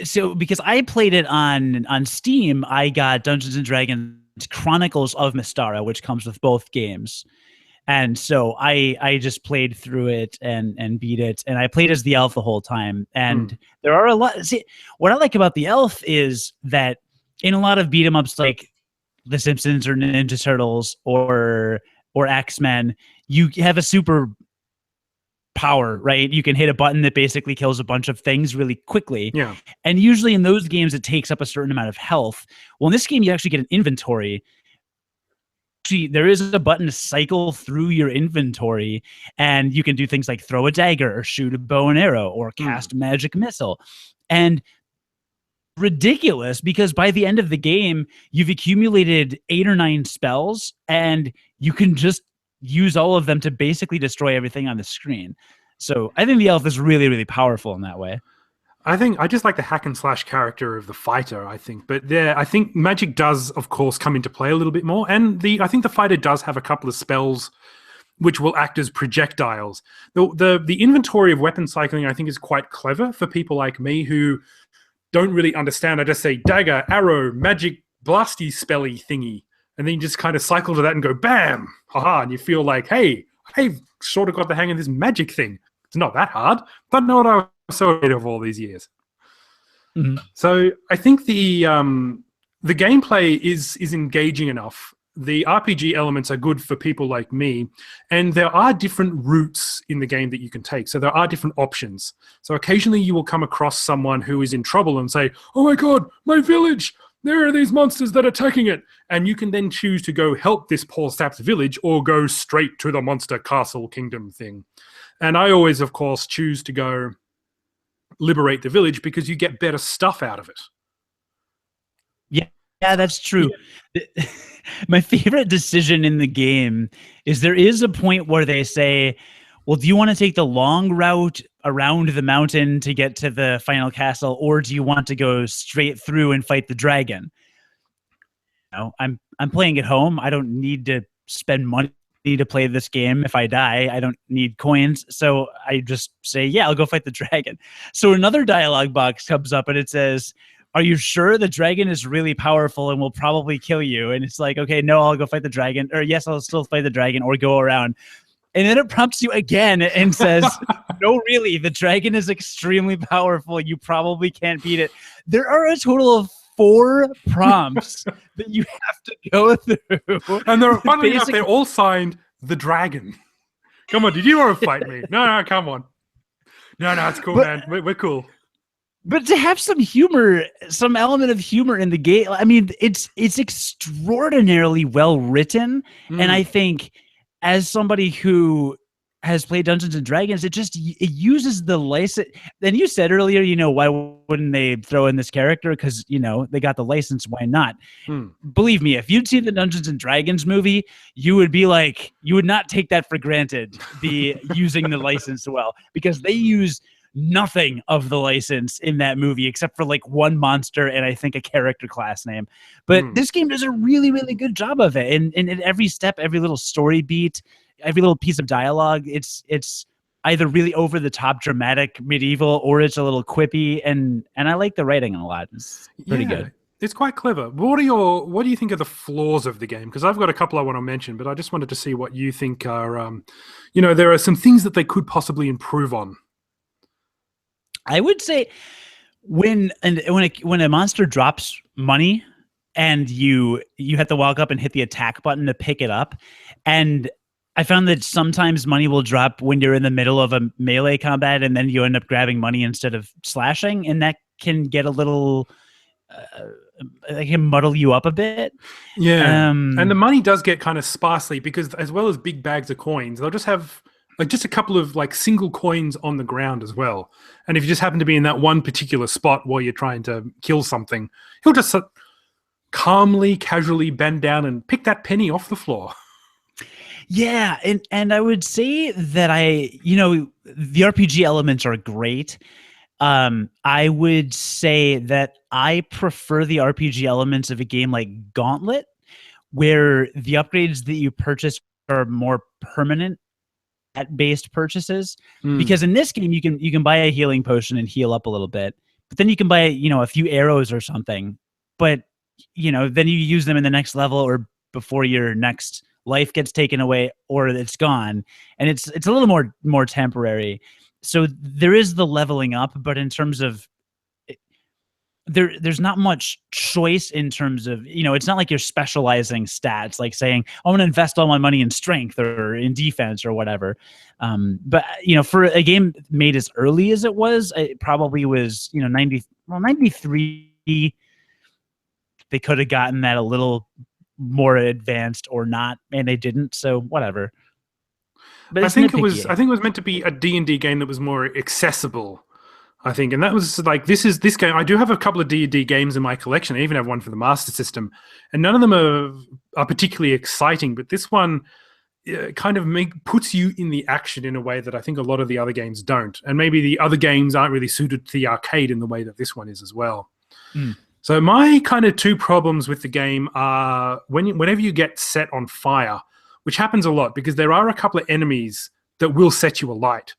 So because I played it on Steam, I got Dungeons & Dragons Chronicles of Mystara, which comes with both games. And so I just played through it and beat it. And I played as the elf the whole time. And there are a lot. See, what I like about the elf is that in a lot of beat 'em ups like The Simpsons or Ninja Turtles or X-Men, you have a super power, right? You can hit a button that basically kills a bunch of things really quickly. Yeah. And usually in those games, it takes up a certain amount of health. Well, in this game, you actually get an inventory. Actually, there is a button to cycle through your inventory, and you can do things like throw a dagger or shoot a bow and arrow or cast a magic missile. And ridiculous, because by the end of the game, you've accumulated 8 or 9 spells, and you can just use all of them to basically destroy everything on the screen. So I think the elf is really, really powerful in that way. I just like the hack and slash character of the fighter, I think. But I think magic does, of course, come into play a little bit more. And I think the fighter does have a couple of spells which will act as projectiles. The inventory of weapon cycling, I think, is quite clever for people like me who don't really understand. I just say dagger, arrow, magic, blasty, spelly thingy. And then you just kind of cycle to that and go, bam, haha, and you feel like, hey, I've sort of got the hang of this magic thing. It's not that hard. Don't know what I was so afraid of all these years. So I think the gameplay is engaging enough the RPG elements are good for people like me, and there are different routes in the game that you can take. So there are different options. So occasionally you will come across someone who is in trouble and say, "Oh my God, my village! There are these monsters that are attacking it." And you can then choose to go help this poor sap's village or go straight to the monster castle kingdom thing. And I always, of course, choose to go liberate the village because you get better stuff out of it. Yeah, that's true. My favorite decision in the game is there is a point where they say, well, do you want to take the long route around the mountain to get to the final castle, or do you want to go straight through and fight the dragon? You know, I'm playing at home. I don't need to spend money to play this game. If I die, I don't need coins. So I just say, yeah, I'll go fight the dragon. So another dialogue box comes up and it says, are you sure the dragon is really powerful and will probably kill you? And it's like, okay, no, I'll go fight the dragon. Or yes, I'll still fight the dragon or go around. And then it prompts you again and says, no, really, the dragon is extremely powerful. You probably can't beat it. There are a total of 4 prompts that you have to go through. And they're, funnily enough, they're all signed the dragon. Come on, did you want to fight me? No, come on. No, it's cool, man. We're cool. But to have some humor, some element of humor in the game, I mean, it's extraordinarily well written. And I think as somebody who has played Dungeons and Dragons, it uses the license. And you said earlier, why wouldn't they throw in this character? Because, they got the license. Why not? Believe me, if you'd seen the Dungeons and Dragons movie, you would be like, you would not take that for granted, the using the license well, because they use nothing of the license in that movie except for like one monster and I think a character class name. But this game does a really, really good job of it. And at every step, every little story beat, every little piece of dialogue, it's either really over the top dramatic medieval or it's a little quippy, and I like the writing a lot. It's pretty good. It's quite clever. What do you think are the flaws of the game? Because I've got a couple I want to mention, but I just wanted to see what you think are there are some things that they could possibly improve on. I would say when a monster drops money and you have to walk up and hit the attack button to pick it up, and I found that sometimes money will drop when you're in the middle of a melee combat and then you end up grabbing money instead of slashing, and that can get a little it can muddle you up a bit. Yeah, and the money does get kind of sparsely because as well as big bags of coins, they'll just have like just a couple of like single coins on the ground as well. And if you just happen to be in that one particular spot while you're trying to kill something, he'll just calmly, casually bend down and pick that penny off the floor. Yeah, and I would say that the RPG elements are great. I would say that I prefer the RPG elements of a game like Gauntlet, where the upgrades that you purchase are more permanent based purchases, because in this game you can buy a healing potion and heal up a little bit, but then you can buy a few arrows or something, but then you use them in the next level or before your next life gets taken away or it's gone, and it's a little more temporary. So there is the leveling up, but in terms of there's not much choice in terms of, it's not like you're specializing stats, like saying, I'm going to invest all my money in strength or in defense or whatever. But, for a game made as early as it probably was, 93, they could have gotten that a little more advanced or not, and they didn't. So whatever. But I think it was meant to be a D&D game that was more accessible, I think. And that was like, this game. I do have a couple of D&D games in my collection. I even have one for the Master System. And none of them are particularly exciting. But this one kind of puts you in the action in a way that I think a lot of the other games don't. And maybe the other games aren't really suited to the arcade in the way that this one is as well. So my kind of 2 problems with the game are whenever you get set on fire, which happens a lot because there are a couple of enemies that will set you alight.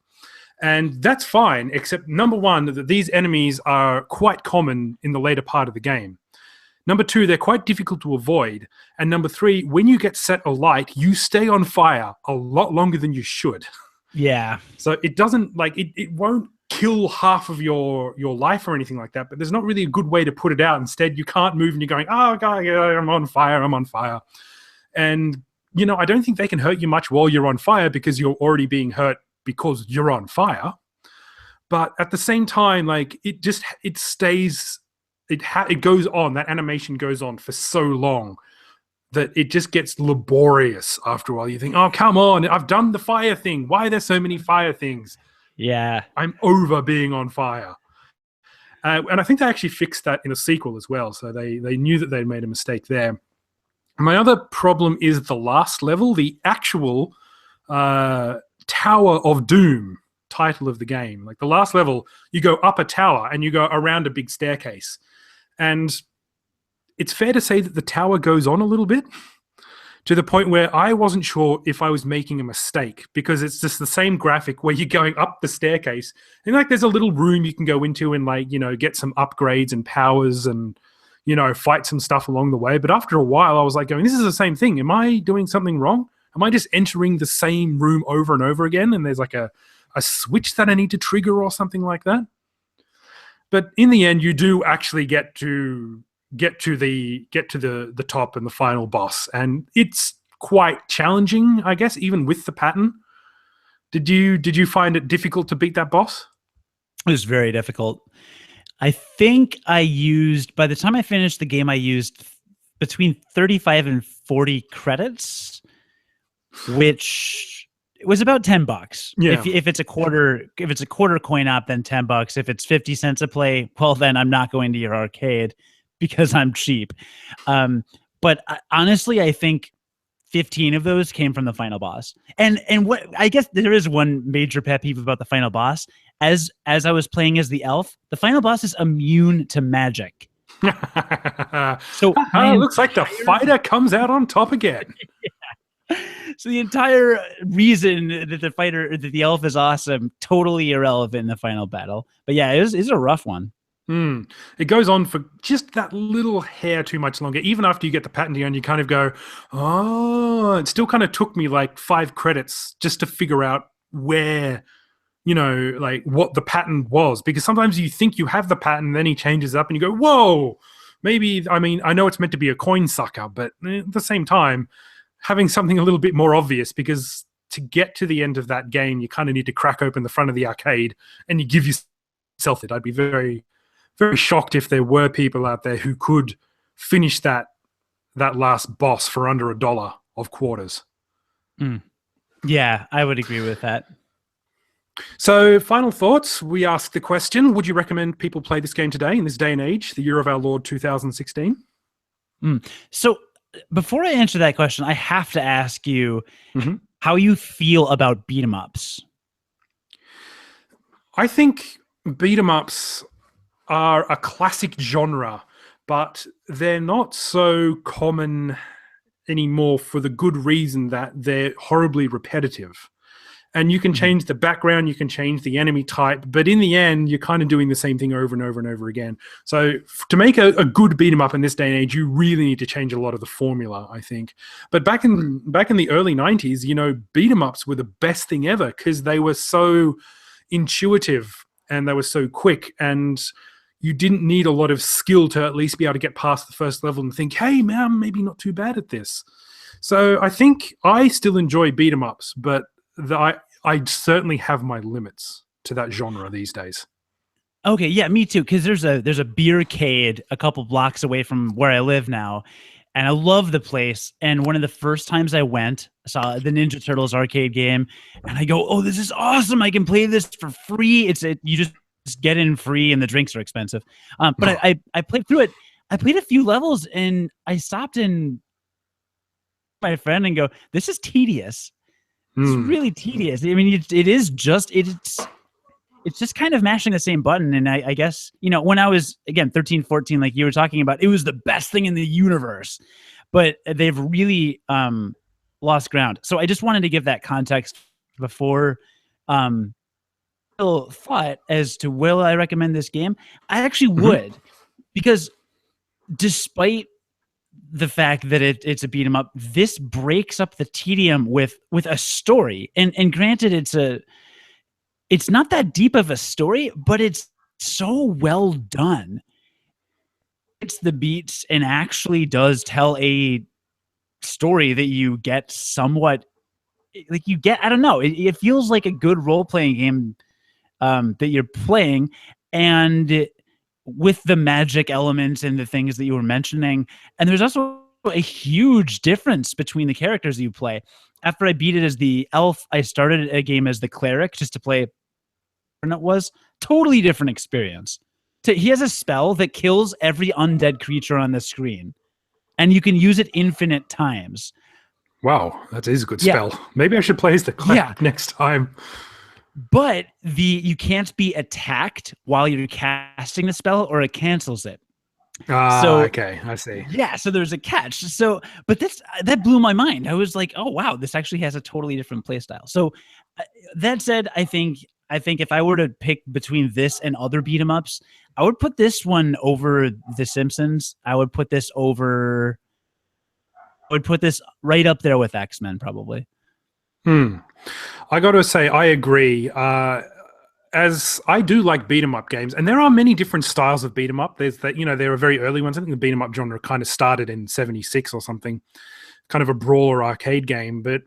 And that's fine, except number 1, that these enemies are quite common in the later part of the game. Number 2, they're quite difficult to avoid. And number 3, when you get set alight, you stay on fire a lot longer than you should. Yeah. So it doesn't it won't kill half of your life or anything like that, but there's not really a good way to put it out. Instead, you can't move and you're going, oh God, I'm on fire. And, you know, I don't think they can hurt you much while you're on fire because you're already being hurt because you're on fire. But at the same time, like, it goes on, that animation goes on for so long that it just gets laborious after a while. You think, oh, come on, I've done the fire thing. Why are there so many fire things? Yeah. I'm over being on fire. And I think they actually fixed that in a sequel as well. So they knew that they'd made a mistake there. My other problem is the last level, the actual Tower of Doom title of the game. Like, the last level, you go up a tower and you go around a big staircase. And it's fair to say that the tower goes on a little bit, to the point where I wasn't sure if I was making a mistake, because it's just the same graphic where you're going up the staircase and, like, there's a little room you can go into and, like, you know, get some upgrades and powers and, you know, fight some stuff along the way. But after a while I was like going, this is the same thing. Am I doing something wrong? Am I just entering the same room over and over again? And there's like a switch that I need to trigger or something like that. But in the end, you do actually get to the top and the final boss, and it's quite challenging, I guess, even with the pattern. Did you find it difficult to beat that boss? It was very difficult. I think by the time I finished the game, I used between 35 and 40 credits, which was about $10. Yeah. If it's a quarter coin op, then $10. If it's 50 cents a play, well, then I'm not going to your arcade because I'm cheap. But honestly, I think 15 of those came from the final boss. And what I guess there is one major pet peeve about the final boss. As I was playing as the elf, the final boss is immune to magic. So it looks like the fighter comes out on top again. Yeah. So the entire reason that the elf is awesome, totally irrelevant in the final battle. But yeah, it's a rough one. It goes on for just that little hair too much longer. Even after you get the pattern down, you kind of go, oh, it still kind of took me like 5 credits just to figure out where, you know, like what the pattern was. Because sometimes you think you have the pattern, then he changes up and you go, whoa, maybe, I mean, I know it's meant to be a coin sucker, but at the same time, having something a little bit more obvious, because to get to the end of that game, you kind of need to crack open the front of the arcade and you give yourself it. I'd be very, very shocked if there were people out there who could finish that last boss for under $1 of quarters. Yeah, I would agree with that. So, final thoughts. We asked the question, would you recommend people play this game today, in this day and age, the year of our Lord 2016? So, before I answer that question, I have to ask you how you feel about beat-em-ups. I think beat-em-ups are a classic genre, but they're not so common anymore for the good reason that they're horribly repetitive. And you can change the background, you can change the enemy type, but in the end, you're kind of doing the same thing over and over and over again. So to make a good beat 'em up in this day and age, you really need to change a lot of the formula, I think. But back in the early 90s, you know, beat 'em ups were the best thing ever because they were so intuitive and they were so quick, and you didn't need a lot of skill to at least be able to get past the first level and think, hey, man, I'm maybe not too bad at this. So I think I still enjoy beat 'em ups, but I certainly have my limits to that genre these days. Okay, yeah, me too. Because there's a beercade a couple blocks away from where I live now, and I love the place. And one of the first times I went, I saw the Ninja Turtles arcade game, and I go, "Oh, this is awesome! I can play this for free. You just get in free, and the drinks are expensive." But I played through it. I played a few levels, and I stopped in my friend and go, "This is tedious." It's really tedious. I mean, it's just kind of mashing the same button. And I guess, you know, when I was, again, 13, 14, like you were talking about, it was the best thing in the universe. But they've really lost ground. So I just wanted to give that context before thought as to will I recommend this game? I actually would, because despite the fact that it's a beat 'em up, this breaks up the tedium with a story. And granted, it's not that deep of a story, but it's so well done. It's the beats and actually does tell a story that you get somewhat like you get. I don't know. It feels like a good role playing game that you're playing, and with the magic elements and the things that you were mentioning. And there's also a huge difference between the characters you play. After I beat it as the elf, I started a game as the cleric just to play, and it was totally different experience. He has a spell that kills every undead creature on the screen, and you can use it infinite times. Wow, that is a good spell. Maybe I should play as the cleric next time. But you can't be attacked while you're casting the spell, or it cancels it. Okay, I see. Yeah, so there's a catch. So, but that blew my mind. I was like, oh wow, this actually has a totally different play style. So, that said, I think if I were to pick between this and other beat 'em ups, I would put this one over The Simpsons. I would put this right up there with X-Men, probably. I got to say, I agree. As I do like beat 'em up games, and there are many different styles of beat 'em up. There's that, there are very early ones. I think the beat 'em up genre kind of started in '76 or something, kind of a brawler arcade game. But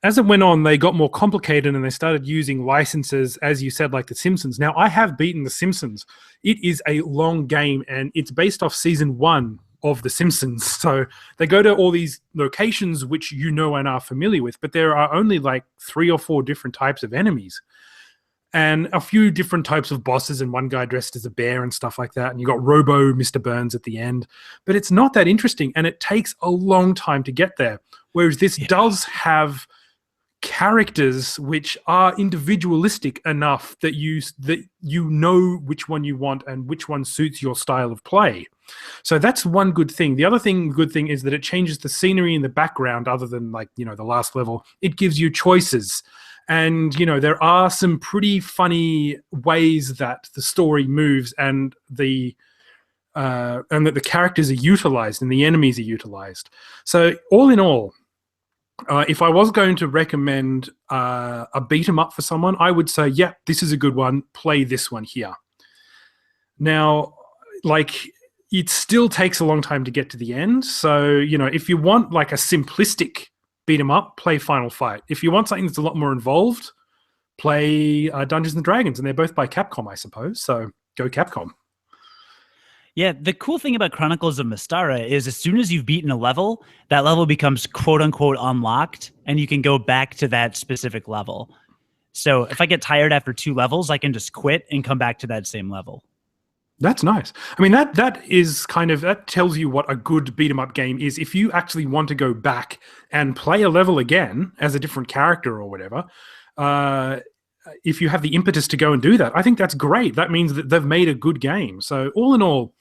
as it went on, they got more complicated and they started using licenses, as you said, like The Simpsons. Now, I have beaten The Simpsons. It is a long game, and it's based off season 1 of The Simpsons. So they go to all these locations which and are familiar with, but there are only like 3 or 4 different types of enemies and a few different types of bosses, and one guy dressed as a bear and stuff like that. And you got Robo Mr. Burns at the end, but it's not that interesting, and it takes a long time to get there. Whereas this does have characters which are individualistic enough that you know which one you want and which one suits your style of play. So that's one good thing. The other good thing is that it changes the scenery in the background, other than the last level. It gives you choices. And, there are some pretty funny ways that the story moves, and that the characters are utilized and the enemies are utilized. So all in all, if I was going to recommend a beat 'em up for someone, I would say, this is a good one. Play this one here. Now, it still takes a long time to get to the end. So, if you want like a simplistic beat 'em up, play Final Fight. If you want something that's a lot more involved, play Dungeons and Dragons. And they're both by Capcom, I suppose. So go Capcom. Yeah, the cool thing about Chronicles of Mystara is as soon as you've beaten a level, that level becomes quote-unquote unlocked, and you can go back to that specific level. So if I get tired after 2 levels, I can just quit and come back to that same level. That's nice. I mean, that is that tells you what a good beat 'em up game is. If you actually want to go back and play a level again as a different character or whatever, if you have the impetus to go and do that, I think that's great. That means that they've made a good game. So all in all,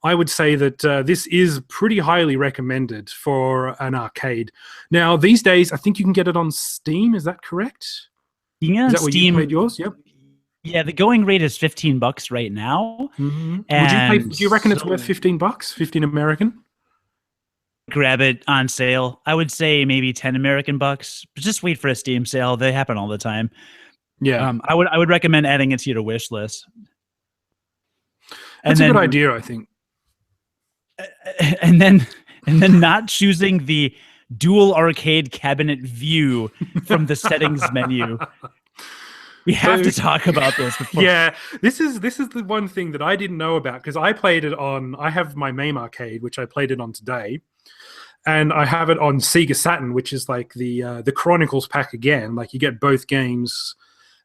I would say that this is pretty highly recommended for an arcade. Now, these days, I think you can get it on Steam. Is that correct? Yeah, is that where you played yours? Yep. Yeah, the going rate is $15 right now. Mm-hmm. Do you reckon it's worth $15? 15 American? Grab it on sale. I would say maybe 10 American bucks. But just wait for a Steam sale. They happen all the time. Yeah. I would recommend adding it to your wish list. That's a good idea, I think. And then not choosing the dual arcade cabinet view from the settings menu. We have to talk about this before. Yeah, this is the one thing that I didn't know about, because I played it on. I have my MAME arcade, which I played it on today, and I have it on Sega Saturn, which is like the Chronicles pack again. Like you get both games,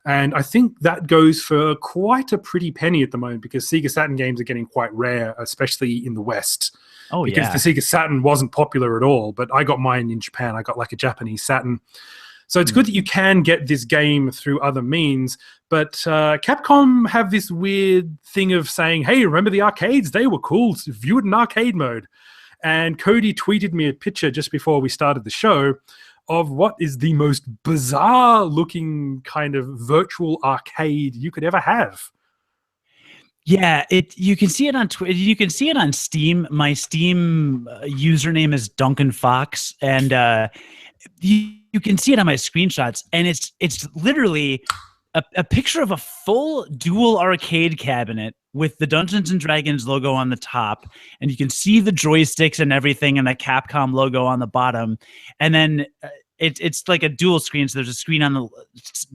and I think that goes for quite a pretty penny at the moment, because Sega Saturn games are getting quite rare, especially in the West. Oh, because the Sega Saturn wasn't popular at all. But I got mine in Japan. I got like a Japanese Saturn. So it's good that you can get this game through other means, but Capcom have this weird thing of saying, hey, remember the arcades? They were cool. View it in arcade mode. And Cody tweeted me a picture just before we started the show of what is the most bizarre looking kind of virtual arcade you could ever have. Yeah, you can see it on Twitter. You can see it on Steam. My Steam username is Duncan Fox, and you can see it on my screenshots, and it's literally a picture of a full dual arcade cabinet with the Dungeons and Dragons logo on the top, and you can see the joysticks and everything, and the Capcom logo on the bottom. And then it's like a dual screen, so there's a screen on the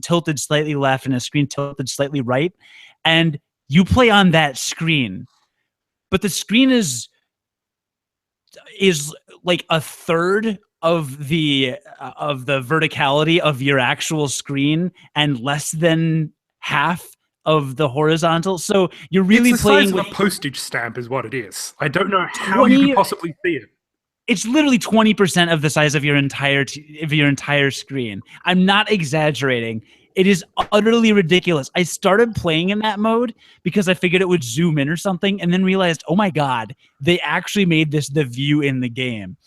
tilted slightly left and a screen tilted slightly right, and you play on that screen, but the screen is like a third of the verticality of your actual screen and less than half of the horizontal. So you're really it's the playing size with of a postage stamp is what it is. I don't know how you could possibly see it. It's literally 20% of the size of your entire screen. I'm not exaggerating. It is utterly ridiculous. I started playing in that mode because I figured it would zoom in or something, and then realized, oh my God, they actually made this the view in the game.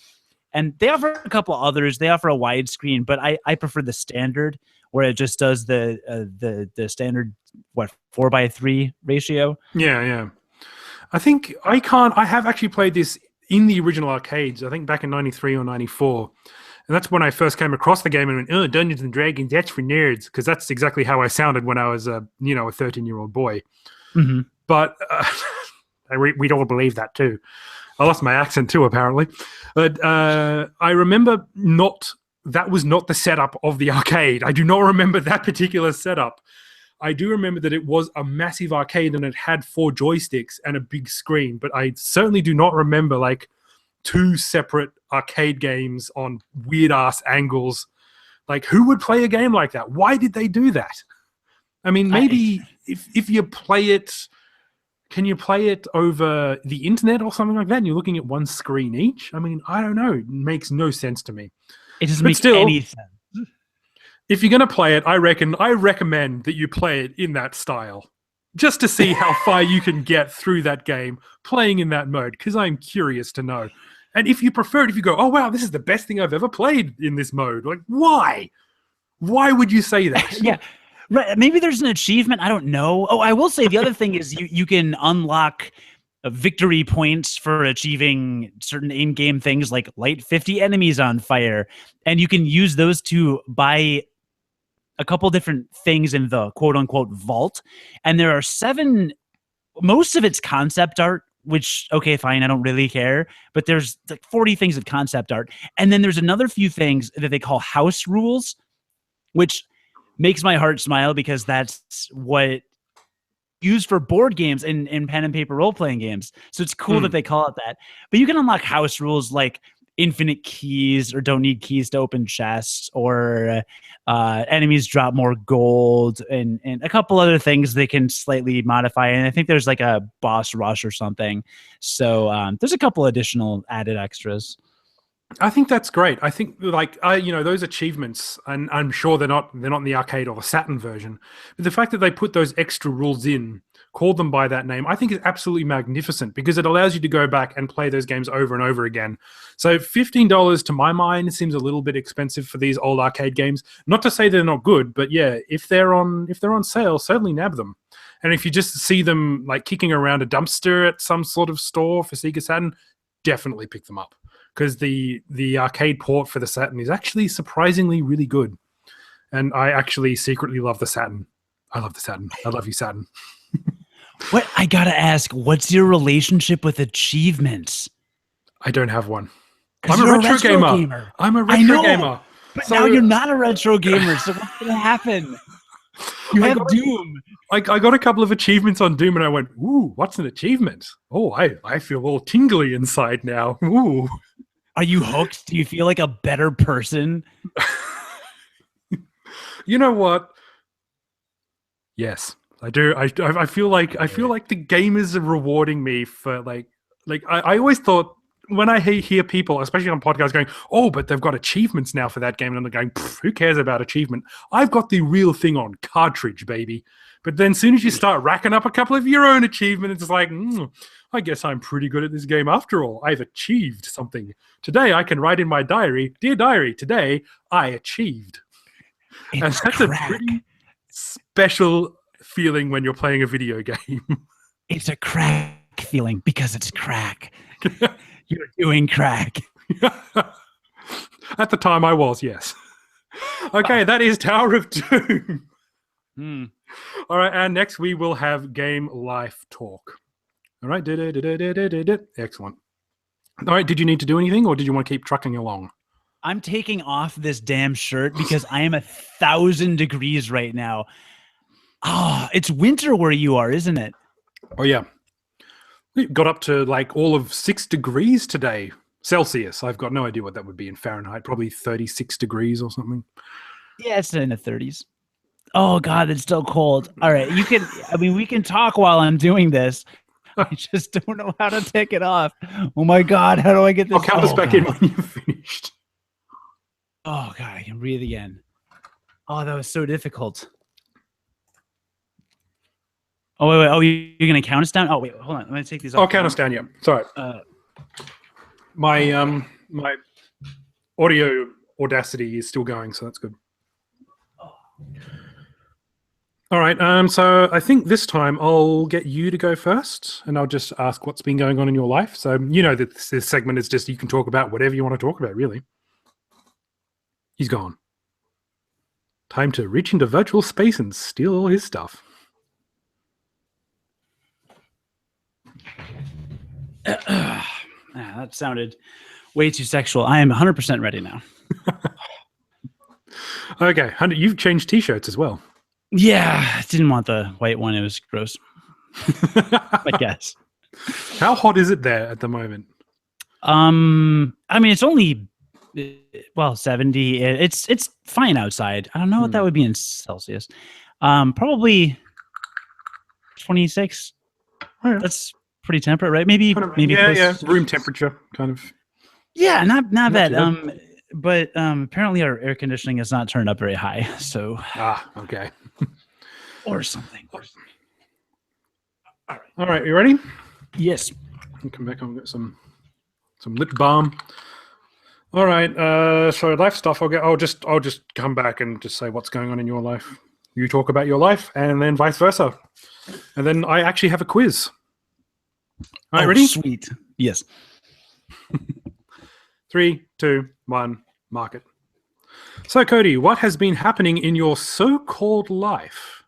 And they offer a couple others. They offer a widescreen, but I prefer the standard, where it just does the standard 4:3 ratio. Yeah. I think I have actually played this in the original arcades. I think back in '93 or '94, and that's when I first came across the game and went, "Oh, Dungeons and Dragons, that's for nerds," because that's exactly how I sounded when I was a 13-year-old boy. Mm-hmm. But we'd all believe that too. I lost my accent too, apparently. But I remember that was not the setup of the arcade. I do not remember that particular setup. I do remember that it was a massive arcade and it had 4 joysticks and a big screen, but I certainly do not remember like 2 separate arcade games on weird-ass angles. Like, who would play a game like that? Why did they do that? I mean, maybe if you play it... Can you play it over the internet or something like that? And you're looking at one screen each? I mean, I don't know. It makes no sense to me. It doesn't make any sense. If you're going to play it, I recommend that you play it in that style. Just to see how far you can get through that game playing in that mode, because I'm curious to know. And if you prefer it, if you go, oh, wow, this is the best thing I've ever played in this mode. Like, why? Why would you say that? Yeah. Right. Maybe there's an achievement. I don't know. Oh, I will say the other thing is you can unlock victory points for achieving certain in-game things like light 50 enemies on fire. And you can use those to buy a couple different things in the quote-unquote vault. And there are 7, most of it's concept art, which, okay, fine, I don't really care. But there's like 40 things of concept art. And then there's another few things that they call house rules, which makes my heart smile because that's what used for board games and pen and paper role-playing games. So it's cool that they call it that. But you can unlock house rules like infinite keys, or don't need keys to open chests, or enemies drop more gold, and a couple other things they can slightly modify. And I think there's like a boss rush or something. So there's a couple additional added extras. I think that's great. I think those achievements, and I'm sure they're not in the arcade or the Saturn version, but the fact that they put those extra rules in, called them by that name, I think is absolutely magnificent, because it allows you to go back and play those games over and over again. So $15 to my mind seems a little bit expensive for these old arcade games. Not to say they're not good, but yeah, if they're on sale, certainly nab them. And if you just see them like kicking around a dumpster at some sort of store for Sega Saturn, definitely pick them up. Because the arcade port for the Saturn is actually surprisingly really good. And I actually secretly love the Saturn. I love the Saturn. I love you, Saturn. What? I gotta ask, what's your relationship with achievements? I don't have one. I'm a retro gamer. I'm a retro gamer. But now you're not a retro gamer, so what's gonna happen? You have Doom. I got a couple of achievements on Doom, and I went, ooh, what's an achievement? Oh, I feel all tingly inside now. Ooh. Are you hooked? Do you feel like a better person? You know what? Yes, I do. I feel like the game is rewarding me for like I always thought, when I hear people, especially on podcasts, going, oh, but they've got achievements now for that game, and I'm going, who cares about achievement? I've got the real thing on cartridge, baby. But then as soon as you start racking up a couple of your own achievements, it's like, I guess I'm pretty good at this game after all. I've achieved something. Today I can write in my diary, dear diary, today I achieved. And that's a pretty special feeling when you're playing a video game. It's a crack feeling because it's crack. You're doing crack. At the time I was, yes. Okay, that is Tower of Doom. Hmm. All right, and next we will have game life talk. All right, excellent. All right, did you need to do anything, or did you want to keep trucking along? I'm taking off this damn shirt because I am 1,000 degrees right now. Ah, it's winter where you are, isn't it? Oh yeah, it got up to like all of 6 degrees today, Celsius. I've got no idea what that would be in Fahrenheit. Probably 36 degrees or something. Yeah, it's in the 30s. Oh God, it's still cold. All right, we can talk while I'm doing this. I just don't know how to take it off. Oh my God, how do I get this? I'll count us back in when you've finished. Oh God, I can breathe again. Oh, that was so difficult. Oh wait. Oh, you're gonna count us down? Oh wait, hold on. I'm gonna take these off. I'll count us down. Yeah, sorry. My my audio Audacity is still going, so that's good. All right. So I think this time I'll get you to go first, and I'll just ask what's been going on in your life. So you know that this segment is just you can talk about whatever you want to talk about, really. He's gone. Time to reach into virtual space and steal all his stuff. That sounded way too sexual. I am 100% ready now. Okay, you've changed T-shirts as well. Yeah, didn't want the white one. It was gross. I guess. How hot is it there at the moment? I mean, it's only 70. It's fine outside. I don't know what that would be in Celsius. Probably 26. Oh, yeah. That's pretty temperate, right? Maybe room temperature kind of. Yeah, not bad. But apparently our air conditioning is not turned up very high, so okay. or something. All right, you ready? Yes. I'll come back and get some lip balm. All right, so life stuff. I'll just come back and just say what's going on in your life. You talk about your life, and then vice versa. And then I actually have a quiz. All right, ready? Sweet. Yes. 3, 2, 1, mark it. So, Cody, what has been happening in your so-called life?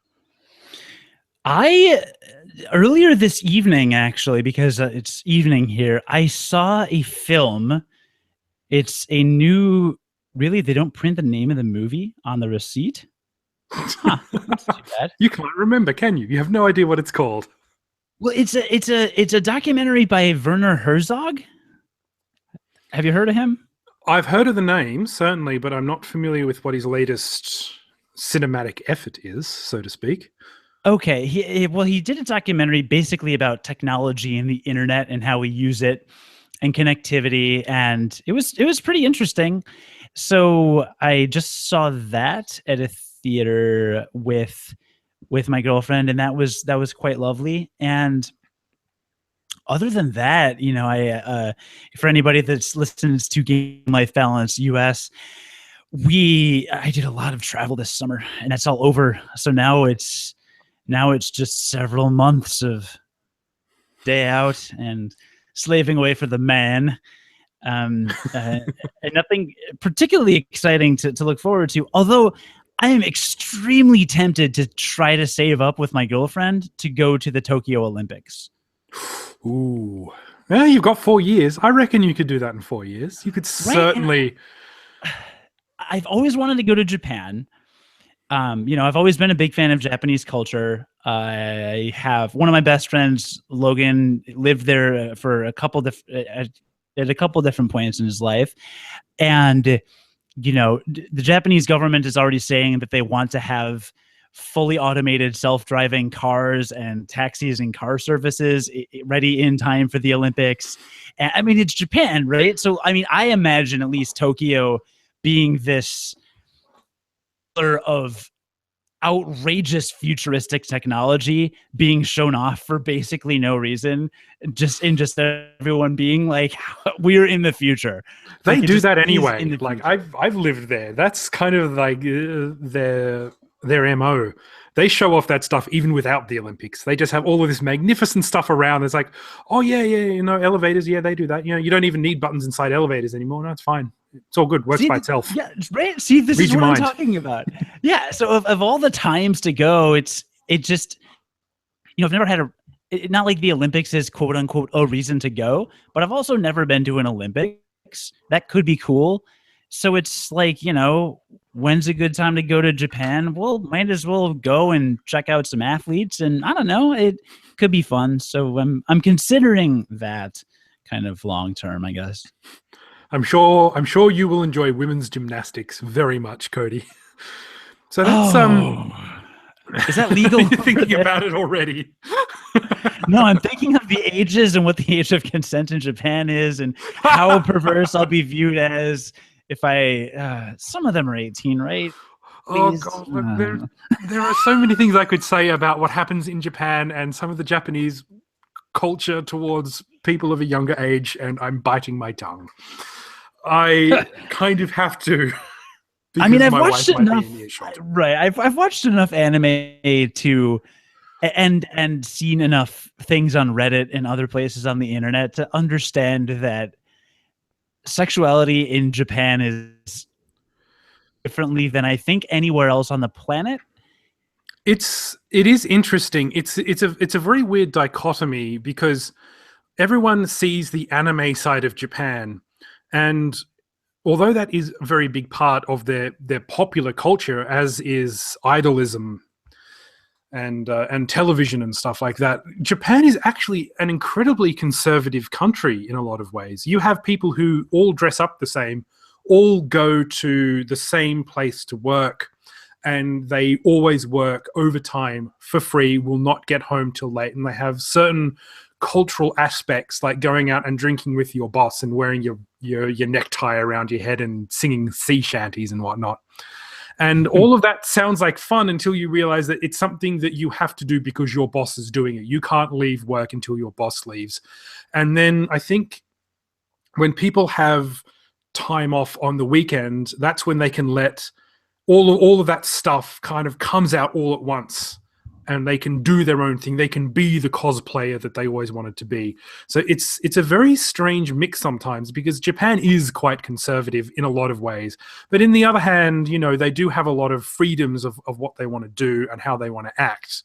Earlier this evening, actually, because it's evening here, I saw a film. It's a new. Really, they don't print the name of the movie on the receipt. Huh, that's too bad. You can't remember, can you? You have no idea what it's called. Well, it's a documentary by Werner Herzog. Have you heard of him? I've heard of the name, certainly, but I'm not familiar with what his latest cinematic effort is, so to speak. Okay. He did a documentary basically about technology and the internet and how we use it and connectivity, and it was pretty interesting. So I just saw that at a theater with my girlfriend, and that was quite lovely. And other than that, I for anybody that's listens to Game Life Balance US, I did a lot of travel this summer, and that's all over. So now it's just several months of day out and slaving away for the man. And nothing particularly exciting to look forward to. Although I am extremely tempted to try to save up with my girlfriend to go to the Tokyo Olympics. Ooh. Well, you've got 4 years. I reckon you could do that in 4 years. You could certainly. I've always wanted to go to Japan. I've always been a big fan of Japanese culture. I have one of my best friends, Logan, lived there for at a couple different points in his life. And, the Japanese government is already saying that they want to have fully automated self-driving cars and taxis and car services ready in time for the Olympics. And, I mean, it's Japan, right? So, I mean, I imagine at least Tokyo being this of outrageous futuristic technology being shown off for basically no reason, just everyone being like, we're in the future. They do that anyway. Like I've lived there. That's kind of like their their MO. They show off that stuff even without the Olympics. They just have all of this magnificent stuff around. It's like, oh yeah, elevators, yeah, they do that. You don't even need buttons inside elevators anymore. No, it's fine. It's all good. Works by itself. Yeah, right. See, this is what I'm talking about. Yeah. So of all the times to go, it just, I've never had not like the Olympics is quote unquote a reason to go, but I've also never been to an Olympics. That could be cool. So it's like, when's a good time to go to Japan? Well, might as well go and check out some athletes, and I don't know, it could be fun. So I'm considering that kind of long term, I guess. I'm sure you will enjoy women's gymnastics very much, Cody. So that's is that legal? You're thinking about it already. No, I'm thinking of the ages and what the age of consent in Japan is, and how perverse I'll be viewed as if some of them are 18, right? Please. Oh God, look, there are so many things I could say about what happens in Japan and some of the Japanese culture towards people of a younger age, and I'm biting my tongue. I kind of have to. I mean, I've watched enough. Right, I've watched enough anime to, and seen enough things on Reddit and other places on the internet to understand that sexuality in Japan is differently than I think anywhere else on the planet. It is interesting. It's a very weird dichotomy because everyone sees the anime side of Japan, and although that is a very big part of their popular culture, as is idolism and television and stuff like that, Japan is actually an incredibly conservative country in a lot of ways. You have people who all dress up the same, all go to the same place to work, and they always work overtime for free, will not get home till late, and they have certain cultural aspects like going out and drinking with your boss and wearing your necktie around your head and singing sea shanties and whatnot. And all of that sounds like fun until you realize that it's something that you have to do because your boss is doing it. You can't leave work until your boss leaves. And then I think when people have time off on the weekend, that's when they can let all of that stuff kind of comes out all at once, and they can do their own thing. They can be the cosplayer that they always wanted to be. So it's a very strange mix sometimes, because Japan is quite conservative in a lot of ways. But in the other hand, they do have a lot of freedoms of what they want to do and how they want to act.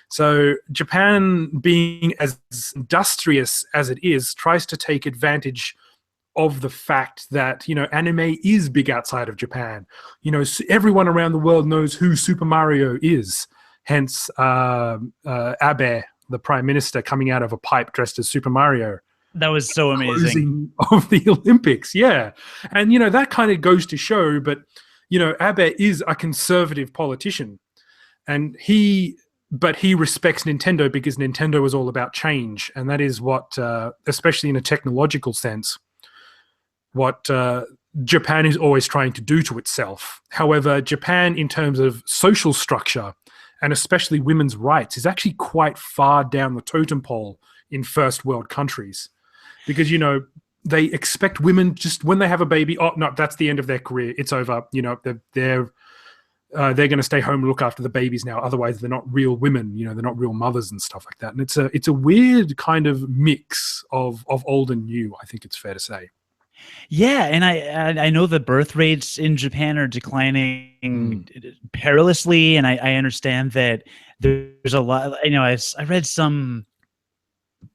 So Japan, being as industrious as it is, tries to take advantage of the fact that, anime is big outside of Japan. Everyone around the world knows who Super Mario is. Hence, Abe, the Prime Minister, coming out of a pipe dressed as Super Mario. That was so amazing. Of the Olympics, yeah. And, that kind of goes to show, but, Abe is a conservative politician. And he respects Nintendo because Nintendo is all about change. And that is what, especially in a technological sense, what Japan is always trying to do to itself. However, Japan, in terms of social structure, and especially women's rights, is actually quite far down the totem pole in first world countries. Because, they expect women just when they have a baby, oh, no, that's the end of their career. It's over. They're going to stay home and look after the babies now. Otherwise, they're not real women. They're not real mothers and stuff like that. And it's a weird kind of mix of old and new, I think it's fair to say. Yeah, and I know the birth rates in Japan are declining perilously, and I understand that there's a lot. I read some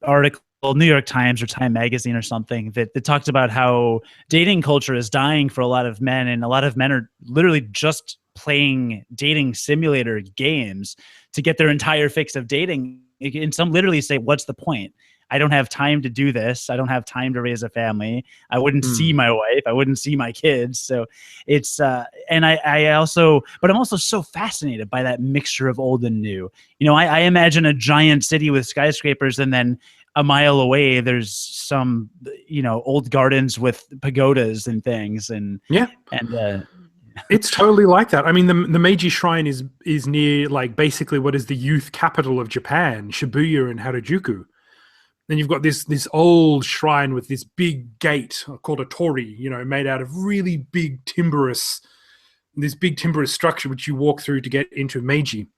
article, New York Times or Time Magazine or something, that talks about how dating culture is dying for a lot of men, and a lot of men are literally just playing dating simulator games to get their entire fix of dating. And some literally say, "What's the point? I don't have time to do this. I don't have time to raise a family. I wouldn't see my wife. I wouldn't see my kids." So it's, and I also, but I'm also so fascinated by that mixture of old and new. I imagine a giant city with skyscrapers, and then a mile away, there's some, old gardens with pagodas and things. And yeah. And, it's totally like that. I mean, the Meiji Shrine is near, like, basically what is the youth capital of Japan, Shibuya and Harajuku. Then you've got this old shrine with this big gate called a torii, made out of really big timberous this big timber structure which you walk through to get into Meiji.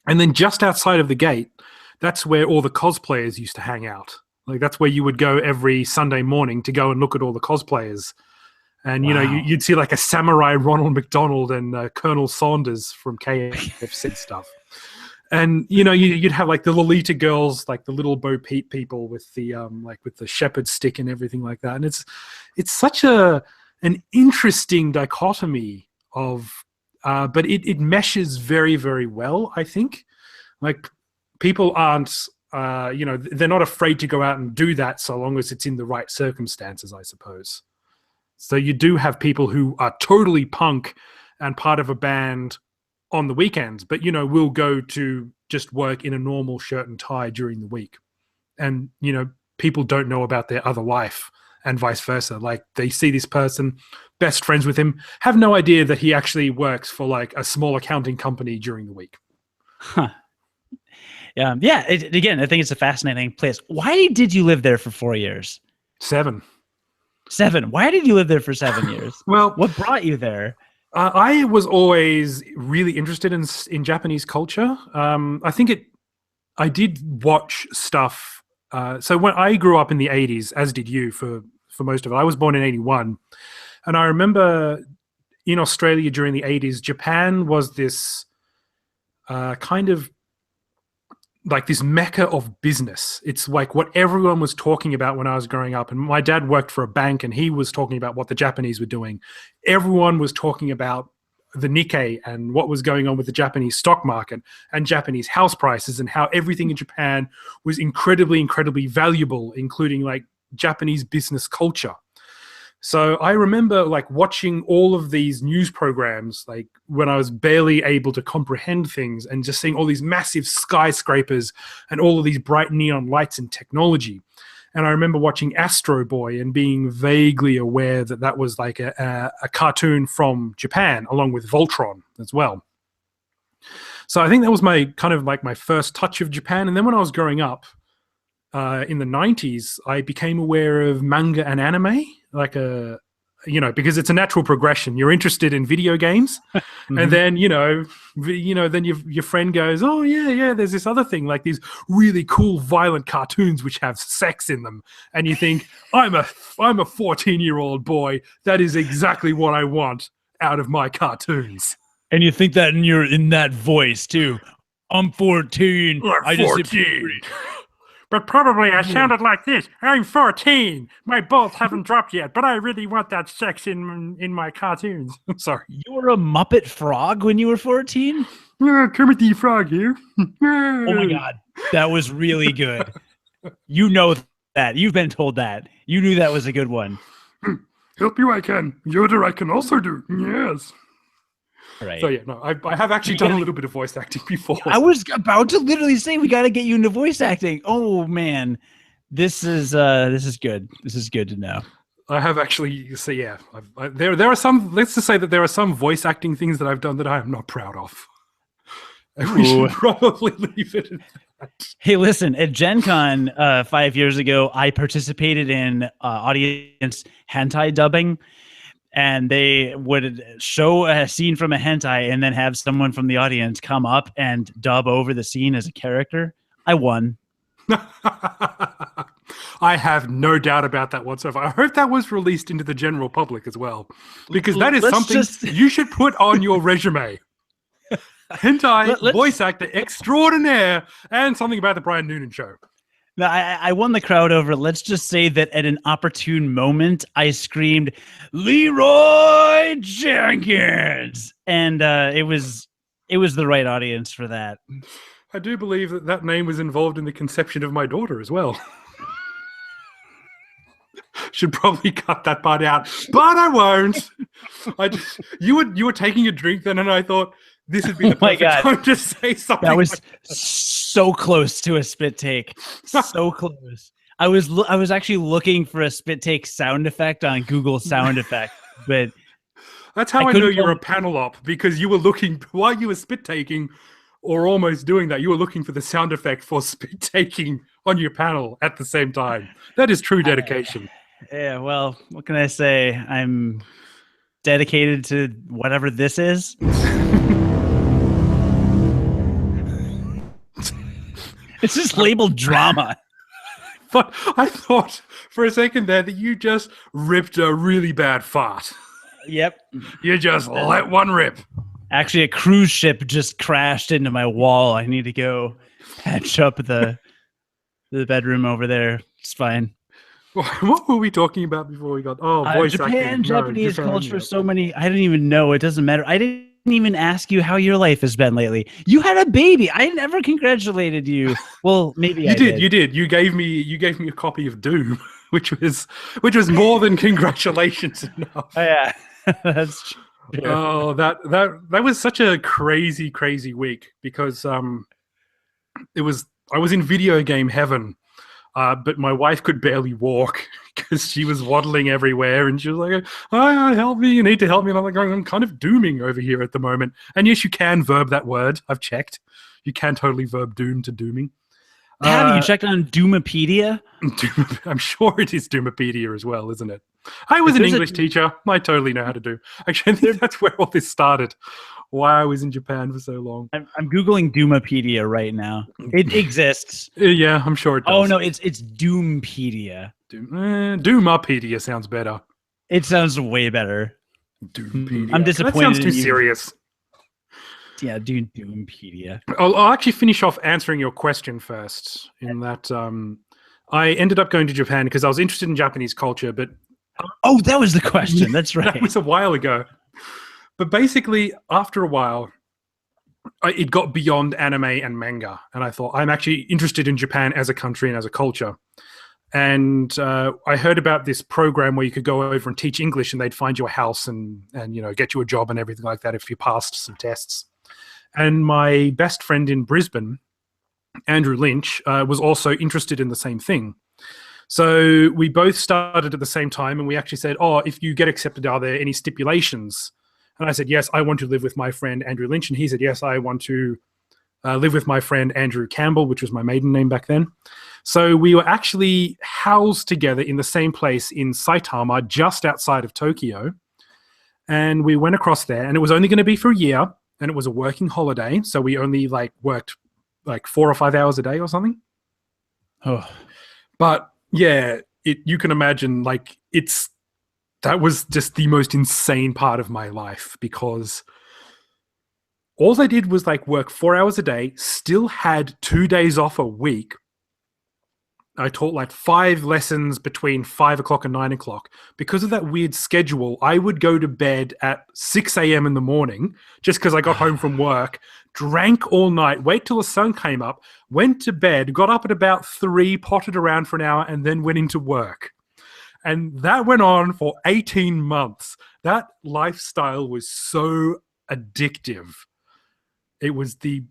And then just outside of the gate, that's where all the cosplayers used to hang out. Like that's where you would go every Sunday morning to go and look at all the cosplayers. And, you know, you'd see like a samurai Ronald McDonald and Colonel Saunders from KFC stuff. And, you know, you'd have like the Lolita girls, like the little Bo Peep people with the like with the shepherd stick and everything like that. And it's such an interesting dichotomy of, but it meshes very, very well, I think. Like people aren't, you know, they're not afraid to go out and do that so long as it's in the right circumstances, I suppose. So you do have people who are totally punk and part of a band on the weekends, but, you know, will go to just work in a normal shirt and tie during the week. And, you know, people don't know about their other life and vice versa. Like they see this person, best friends with him, have no idea that he actually works for like a small accounting company during the week. Huh. Yeah. Again, I think it's a fascinating place. Why did you live there for 4 years? 7. Why did you live there for 7 years? Well, what brought you there? I was always really interested in Japanese culture. I did watch stuff. So when I grew up in the 80s, as did you for most of it, I was born in 81. And I remember in Australia during the 80s, Japan was this kind of like this mecca of business. It's like what everyone was talking about when I was growing up. And my dad worked for a bank and he was talking about what the Japanese were doing. Everyone was talking about the Nikkei and what was going on with the Japanese stock market and Japanese house prices and how everything in Japan was incredibly, incredibly valuable, including like Japanese business culture. So I remember like watching all of these news programs, like when I was barely able to comprehend things and just seeing all these massive skyscrapers and all of these bright neon lights and technology. And I remember watching Astro Boy and being vaguely aware that that was like a cartoon from Japan, along with Voltron as well. So I think that was my kind of like my first touch of Japan. And then when I was growing up in the 90s, I became aware of manga and anime, like you know, because it's a natural progression. You're interested in video games, mm-hmm. and then then your friend goes, "Oh yeah, there's this other thing, like these really cool violent cartoons which have sex in them," and you think, "I'm a 14-year-old boy. That is exactly what I want out of my cartoons." And you think that in that voice too. I'm 14. I'm 14. But probably I sounded like this. I'm 14. My balls haven't dropped yet, but I really want that sex in my cartoons. I'm sorry. You were a Muppet Frog when you were 14? Kermit the Frog here. Oh my God. That was really good. You know that. You've been told that. You knew that was a good one. Help you I can. Yoda I can also do. Yes. Right. So yeah, no, I have actually done a little bit of voice acting before. I was about to literally say we got to get you into voice acting. Oh man, this is good. This is good to know. I have actually. So yeah, there are some. Let's just say that there are some voice acting things that I've done that I am not proud of. And we should probably leave it at that. Hey, listen, at Gen Con 5 years ago, I participated in audience hentai dubbing. And they would show a scene from a hentai and then have someone from the audience come up and dub over the scene as a character. I won. I have no doubt about that whatsoever. I hope that was released into the general public as well, because that is something you should put on your resume. Hentai voice actor extraordinaire and something about the Brian Noonan show. No, I won the crowd over. Let's just say that at an opportune moment, I screamed, "Leroy Jenkins!" And it was the right audience for that. I do believe that name was involved in the conception of my daughter as well. Should probably cut that part out, but I won't. You were taking a drink then, and I thought this would be the perfect time to say something. That was so close to a spit take. So close. I was actually looking for a spit take sound effect on Google Sound Effect, but that's how I know you're a panel op, because you were looking while you were spit taking, or almost doing that. You were looking for the sound effect for spit taking on your panel at the same time. That is true dedication. Yeah, well, what can I say? dedicated to whatever this is. It's just labeled drama. But I thought for a second there that you just ripped a really bad fart. Yep. You just let one rip. Actually, a cruise ship just crashed into my wall. I need to go patch up the bedroom over there. It's fine. What were we talking about before we got? Oh, voice Japan, acting. Japanese Japan, culture. yeah. So many. I don't even know. It doesn't matter. I didn't even ask you how your life has been lately. You had a baby. I never congratulated you. Well, maybe You I did. You did. You gave me a copy of Doom, which was more than congratulations enough. Oh, yeah, that's true. Oh, that was such a crazy week because I was in video game heaven, but my wife could barely walk because she was waddling everywhere, and she was like, "Oh, help me! You need to help me." And I'm like, "I'm kind of dooming over here at the moment." And yes, you can verb that word. I've checked. You can totally verb doom to dooming. Have you checked on Doomopedia? I'm sure it is Doomopedia as well, isn't it? I was an English teacher. I totally know how to do. Actually, I think that's where all this started. Why I was in Japan for so long. I'm Googling Doomopedia right now. It exists. Yeah, I'm sure it does. Oh, no, it's Doompedia. Doomopedia sounds better. It sounds way better. Doompedia. I'm disappointed. That sounds too in you. serious. Yeah, Doompedia. I'll actually finish off answering your question first. In that, I ended up going to Japan because I was interested in Japanese culture, but oh, that was the question. That's right. That was a while ago. But basically, after a while, it got beyond anime and manga, and I thought I'm actually interested in Japan as a country and as a culture. And I heard about this program where you could go over and teach English, and they'd find you a house and get you a job and everything like that if you passed some tests. And my best friend in Brisbane, Andrew Lynch, was also interested in the same thing. So we both started at the same time, and we actually said, "Oh, if you get accepted, are there any stipulations?" And I said, "Yes, I want to live with my friend Andrew Lynch," and he said, "Yes, I want to live with my friend Andrew Campbell," which was my maiden name back then. So we were actually housed together in the same place in Saitama, just outside of Tokyo. And we went across there, and it was only going to be for a year, and it was a working holiday. So we only worked 4 or 5 hours a day or something. Oh, but yeah, you can imagine that was just the most insane part of my life, because all I did was work 4 hours a day, still had 2 days off a week. I taught 5 lessons between 5 o'clock and 9 o'clock. Because of that weird schedule, I would go to bed at 6 a.m. in the morning just because I got home from work, drank all night, wait till the sun came up, went to bed, got up at about 3, potted around for an hour, and then went into work. And that went on for 18 months. That lifestyle was so addictive. It was the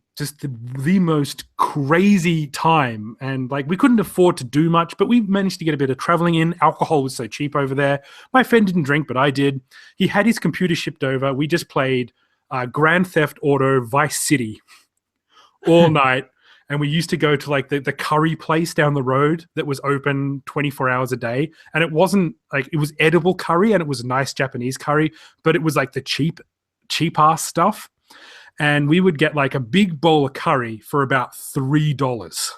most crazy time, and we couldn't afford to do much, but we managed to get a bit of traveling in. Alcohol was so cheap over there. My friend didn't drink, but I did. He had his computer shipped over. We just played Grand Theft Auto Vice City all night, and we used to go to the curry place down the road that was open 24 hours a day, and it wasn't it was edible curry, and it was nice Japanese curry, but it was the cheap ass stuff. And we would get a big bowl of curry for about $3.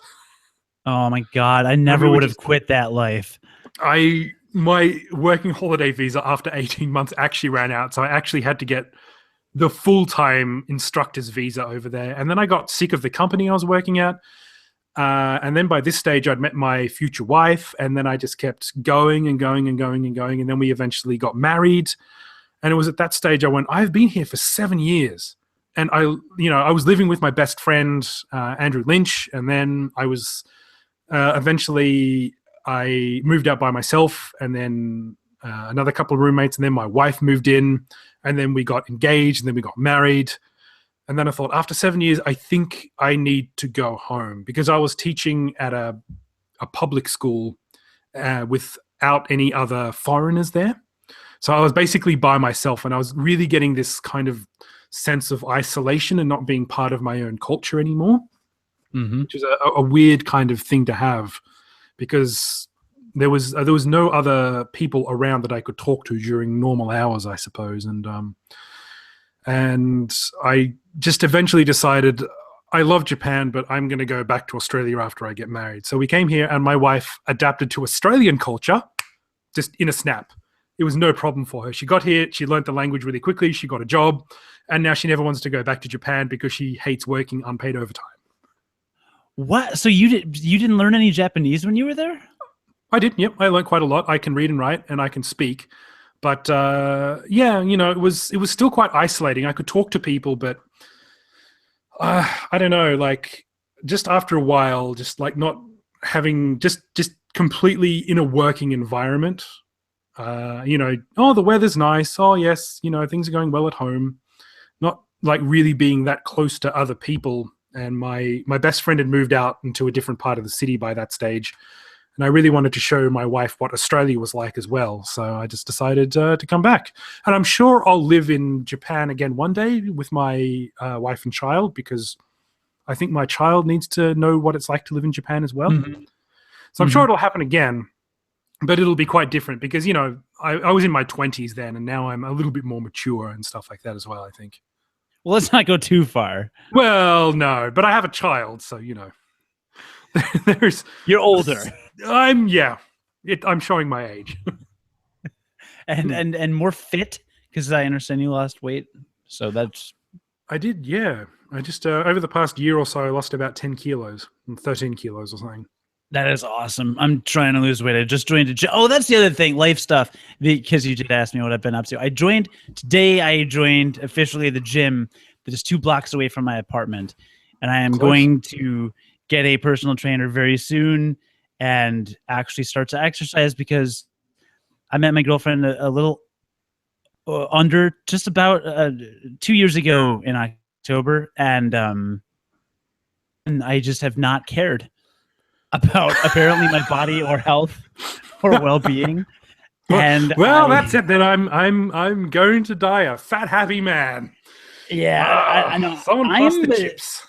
Oh my God. I never would have quit that life. My working holiday visa after 18 months actually ran out. So I actually had to get the full-time instructor's visa over there. And then I got sick of the company I was working at. And then by this stage, I'd met my future wife. And then I just kept going and going and going and going. And then we eventually got married. And it was at that stage I went, I've been here for 7 years. And I was living with my best friend, Andrew Lynch. And then I was eventually I moved out by myself, and then another couple of roommates. And then my wife moved in, and then we got engaged, and then we got married. And then I thought, after 7 years, I think I need to go home, because I was teaching at a public school without any other foreigners there. So I was basically by myself, and I was really getting this kind of sense of isolation and not being part of my own culture anymore, which is a weird kind of thing to have, because there was no other people around that I could talk to during normal hours, I suppose, and I just eventually decided I love Japan, but I'm going to go back to Australia after I get married. So we came here, and my wife adapted to Australian culture just in a snap. It was no problem for her. She got here, she learned the language really quickly, she got a job, and now she never wants to go back to Japan because she hates working unpaid overtime. What? So you didn't learn any Japanese when you were there? I did. Yep, I learned quite a lot. I can read and write, and I can speak. But yeah, it was still quite isolating. I could talk to people, but I don't know, like just after a while, just like not having just completely in a working environment. Oh, the weather's nice. Oh, yes, things are going well at home. Not like really being that close to other people. And my best friend had moved out into a different part of the city by that stage. And I really wanted to show my wife what Australia was like as well. So I just decided to come back. And I'm sure I'll live in Japan again one day with my wife and child, because I think my child needs to know what it's like to live in Japan as well. Mm-hmm. So I'm sure it'll happen again, but it'll be quite different because, I was in my 20s then, and now I'm a little bit more mature and stuff like that as well, I think. Well, let's not go too far. Well, no, but I have a child, so, there's... You're older. I'm showing my age. and more fit, because I understand you lost weight. So that's... I did, yeah. I just, over the past year or so, I lost about 10 kilos, 13 kilos or something. That is awesome. I'm trying to lose weight. I just joined a gym. Oh, that's the other thing, life stuff, because you did ask me what I've been up to. I joined officially the gym that is 2 blocks away from my apartment. And I am going to get a personal trainer very soon and actually start to exercise, because I met my girlfriend a little under just about 2 years ago in October. And I just have not cared about apparently my body or health or well-being. And that's it. Then I'm going to die a fat, happy man. Yeah, I know. Someone pass the chips.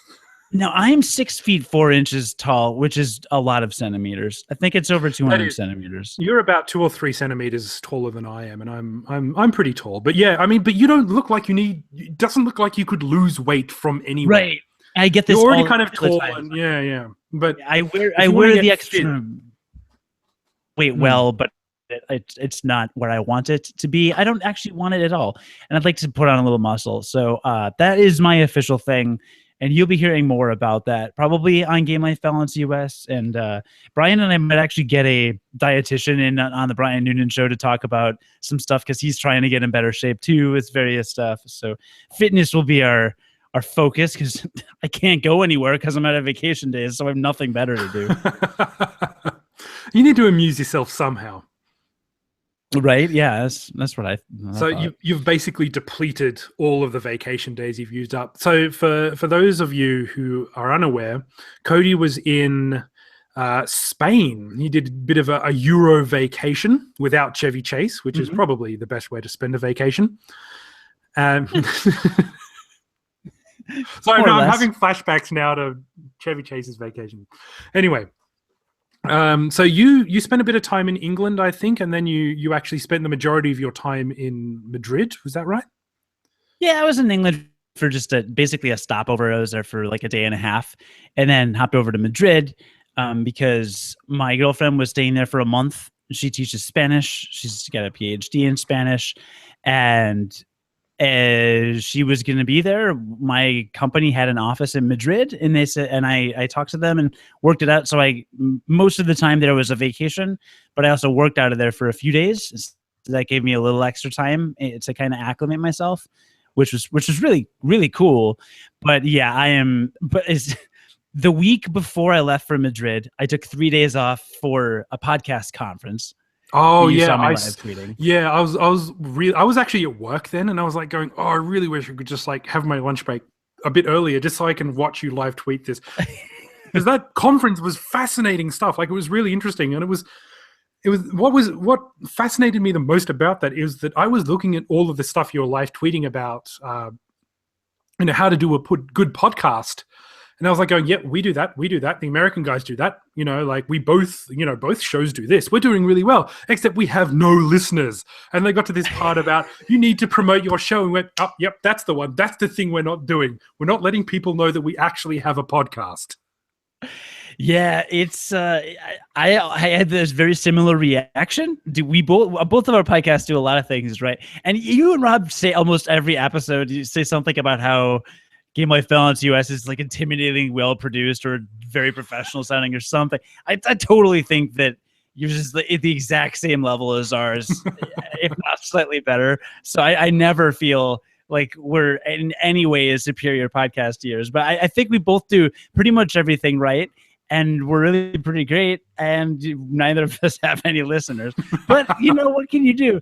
Now, I'm 6 feet 4 inches tall, which is a lot of centimeters. I think it's over 200 centimeters. You're about 2 or 3 centimeters taller than I am, and I'm pretty tall. But yeah, I mean, but you don't look like it doesn't look like you could lose weight from anywhere. Right. I get this. You're already kind of tall, and yeah. But I wear the extra weight well, but it's not where I want it to be. I don't actually want it at all, and I'd like to put on a little muscle. So that is my official thing, and you'll be hearing more about that probably on Game Life Balance US. And Brian and I might actually get a dietitian in on the Brian Noonan show to talk about some stuff, because he's trying to get in better shape too with various stuff. So fitness will be our focus, because I can't go anywhere because I'm out of vacation days, so I have nothing better to do. You need to amuse yourself somehow. Right? Yeah, that's what I So you've basically depleted all of the vacation days you've used up. So for those of you who are unaware, Cody was in Spain. He did a bit of a Euro vacation without Chevy Chase, which is probably the best way to spend a vacation. So I'm having flashbacks now to Chevy Chase's vacation. Anyway, so you spent a bit of time in England, I think, and then you actually spent the majority of your time in Madrid. Was that right? Yeah, I was in England for just basically a stopover. I was there for like a day and a half, and then hopped over to Madrid because my girlfriend was staying there for a month. She teaches Spanish. She's got a PhD in Spanish, and she was going to be there. My company had an office in Madrid, and they said, and I talked to them and worked it out. So most of the time there was a vacation, but I also worked out of there for a few days. So that gave me a little extra time to kind of acclimate myself, which was really, really cool. But yeah, the week before I left for Madrid, I took 3 days off for a podcast conference. Oh yeah, I was actually at work then, and I was like going, oh, I really wish I could just like have my lunch break a bit earlier, just so I can watch you live tweet this, because that conference was fascinating stuff. Like, it was really interesting, and it was what fascinated me the most about that is that I was looking at all of the stuff you're live tweeting about, how to do a good podcast. And I was like going, yep, we do that. The American guys do that. Like we both, both shows do this. We're doing really well, except we have no listeners. And they got to this part about you need to promote your show and went, oh, yep, that's the one. That's the thing we're not doing. We're not letting people know that we actually have a podcast. Yeah, it's I had this very similar reaction. We both of our podcasts do a lot of things, right? And you and Rob say almost every episode, you say something about how Game Life Balance US is like intimidating, well produced, or very professional sounding, or something. I totally think that yours is at the exact same level as ours, if not slightly better. So I never feel like we're in any way a superior podcast to yours, but I think we both do pretty much everything right. And we're really pretty great, and neither of us have any listeners. But what can you do?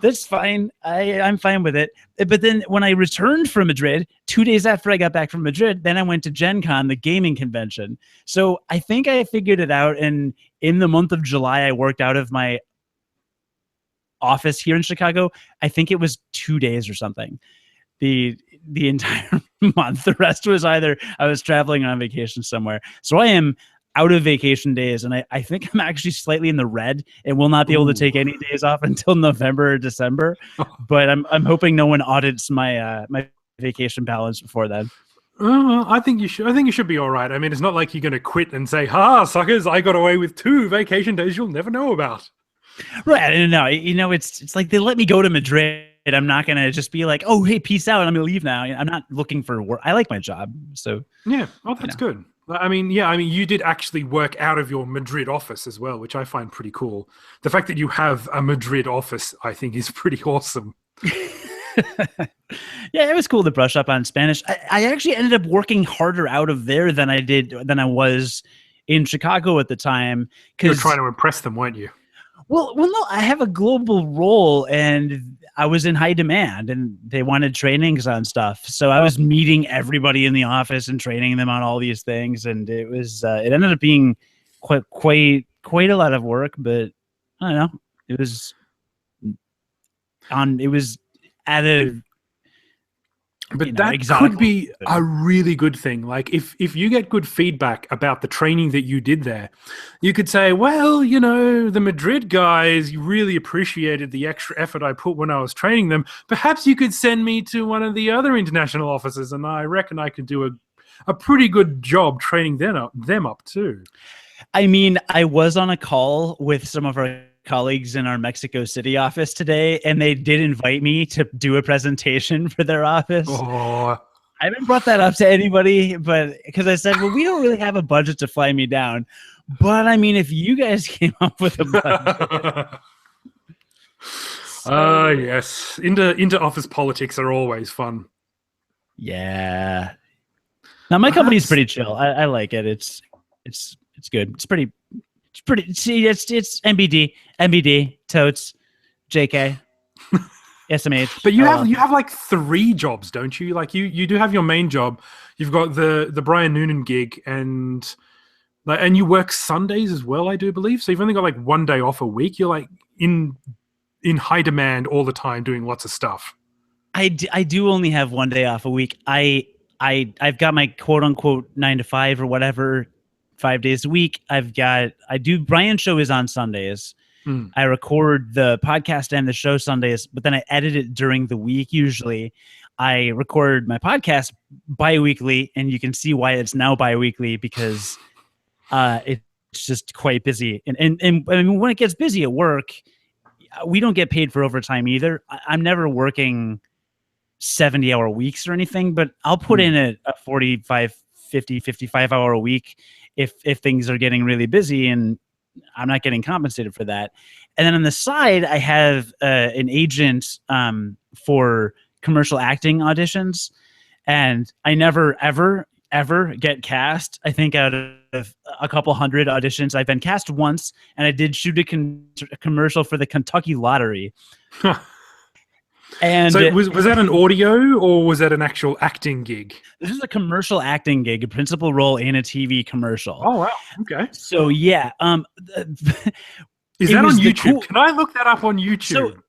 That's fine. I'm fine with it. But then when I returned from Madrid, 2 days after I got back from Madrid, then I went to Gen Con, the gaming convention. So I think I figured it out. And in the month of July, I worked out of my office here in Chicago. I think it was 2 days or something. The entire month. The rest was either I was traveling or on vacation somewhere. So I am out of vacation days, and I think I'm actually slightly in the red and will not be able to take any days off until November or December. But I'm hoping no one audits my my vacation balance before then. I think you should. I think you should be all right. I mean, it's not like you're going to quit and say, "Ha, suckers! I got away with 2 vacation days you'll never know about." Right? No, it's like they let me go to Madrid. I'm not going to just be like, oh, hey, peace out. I'm going to leave now. I'm not looking for work. I like my job. So yeah. Oh, that's good. I mean, you did actually work out of your Madrid office as well, which I find pretty cool. The fact that you have a Madrid office, I think, is pretty awesome. Yeah, it was cool to brush up on Spanish. I actually ended up working harder out of there than I was in Chicago at the time. You were trying to impress them, weren't you? Well, no, I have a global role, and I was in high demand, and they wanted trainings on stuff. So I was meeting everybody in the office and training them on all these things, and it was it ended up being quite a lot of work. But I don't know, it was at a. But that could be a really good thing. Like if you get good feedback about the training that you did there, you could say, well, the Madrid guys really appreciated the extra effort I put when I was training them. Perhaps you could send me to one of the other international offices, and I reckon I could do a pretty good job training them up too. I mean, I was on a call with some of our colleagues in our Mexico City office today, and they did invite me to do a presentation for their office. Oh. I haven't brought that up to anybody, but because I said, well, we don't really have a budget to fly me down. But I mean, if you guys came up with a budget. Yes. Inter office politics are always fun. Yeah. Now my company's pretty chill. I like it. It's good. It's pretty. See, it's MBD, totes, JK, SMH. But you have like 3 jobs, don't you? Like you do have your main job. You've got the Brian Noonan gig, and you work Sundays as well, I do believe. So you've only got like 1 day off a week. You're like in high demand all the time, doing lots of stuff. I do only have 1 day off a week. I've got my quote unquote 9 to 5 or whatever. 5 days a week. Brian's show is on Sundays. I record the podcast and the show Sundays, but then I edit it during the week. Usually I record my podcast bi-weekly, and you can see why it's now bi-weekly because it's just quite busy. And I mean, when it gets busy at work, we don't get paid for overtime either. I'm never working 70-hour weeks or anything, but I'll put in a 45, 50, 55-hour a week if things are getting really busy and I'm not getting compensated for that. And then on the side, I have an agent for commercial acting auditions, and I never, ever get cast. I think out of a couple hundred auditions, I've been cast once, and I did shoot a commercial for the Kentucky Lottery. And so was that an audio or was that an actual acting gig? This is a commercial acting gig, a principal role in a TV commercial. Oh wow! Okay. So yeah, is that on YouTube? Can I look that up on YouTube?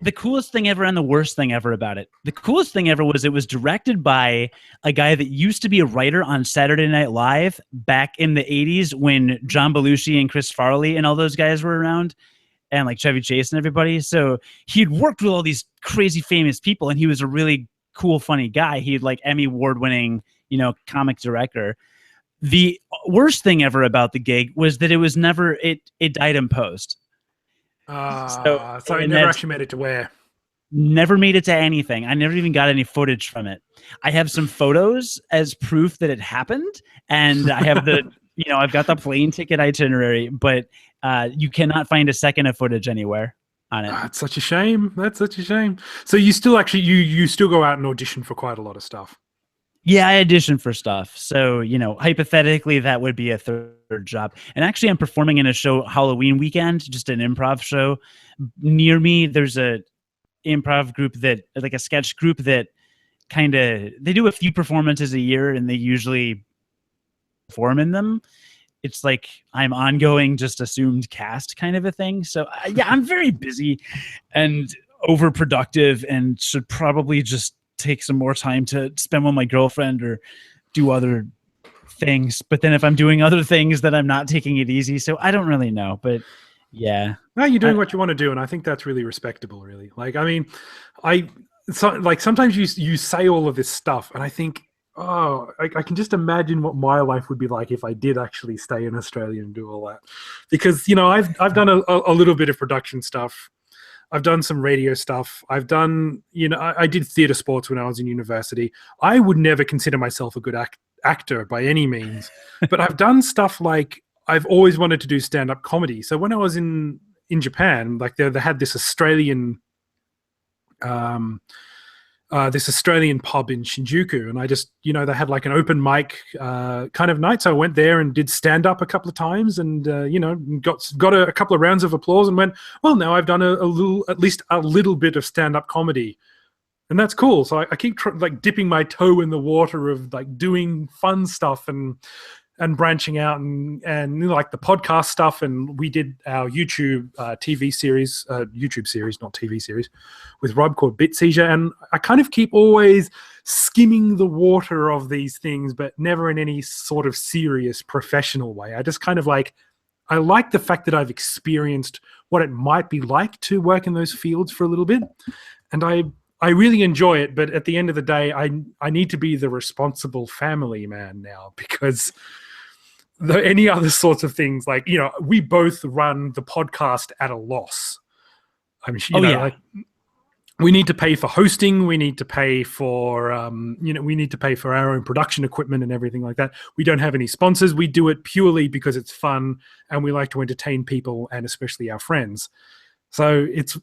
the coolest thing ever and the worst thing ever about it. The coolest thing ever was it was directed by a guy that used to be a writer on Saturday Night Live back in the 80s when John Belushi and Chris Farley and all those guys were around, and like Chevy Chase and everybody. So he'd worked with all these crazy famous people, and he was a really cool, funny guy. He'd like Emmy award-winning, comic director. The worst thing ever about the gig was that it was never, it died in post. So it never actually made it to where? Never made it to anything. I never even got any footage from it. I have some photos as proof that it happened, and I have the, I've got the plane ticket itinerary, but you cannot find a second of footage anywhere on it. That's such a shame. That's such a shame. So you still actually, you still go out and audition for quite a lot of stuff. Yeah, I audition for stuff. So, hypothetically, that would be a third job. And actually, I'm performing in a show Halloween weekend, just an improv show. Near me, there's a improv group like a sketch group that they do a few performances a year, and they usually perform in them. It's like I'm ongoing, just assumed cast kind of a thing. So, yeah, I'm very busy and overproductive and should probably just take some more time to spend with my girlfriend or do other things. But then if I'm doing other things, then I'm not taking it easy. So I don't really know, but yeah. No, you're doing what you want to do. And I think that's really respectable, really. Like, I mean, sometimes you say all of this stuff and I think, I can just imagine what my life would be like if I did actually stay in Australia and do all that. Because, I've done a little bit of production stuff. I've done some radio stuff. I've done, I did theater sports when I was in university. I would never consider myself a good actor by any means, but I've done stuff like I've always wanted to do stand-up comedy. So when I was in Japan, like they had this Australian pub in Shinjuku, and I just, they had like an open mic kind of night. So I went there and did stand up a couple of times, and got a couple of rounds of applause, and went, well, now I've done at least a little bit of stand up comedy, and that's cool. So I keep dipping my toe in the water of like doing fun stuff and branching out and like the podcast stuff. And we did our YouTube TV series, YouTube series, not TV series, with Rob called Bit Seizure. And I kind of keep always skimming the water of these things, but never in any sort of serious professional way. I just kind of I like the fact that I've experienced what it might be like to work in those fields for a little bit. And I really enjoy it. But at the end of the day, I need to be the responsible family man now, because any other sorts of things, like, we both run the podcast at a loss. I mean, we need to pay for hosting. We need to pay for, we need to pay for our own production equipment and everything like that. We don't have any sponsors. We do it purely because it's fun and we like to entertain people, and especially our friends. So it's,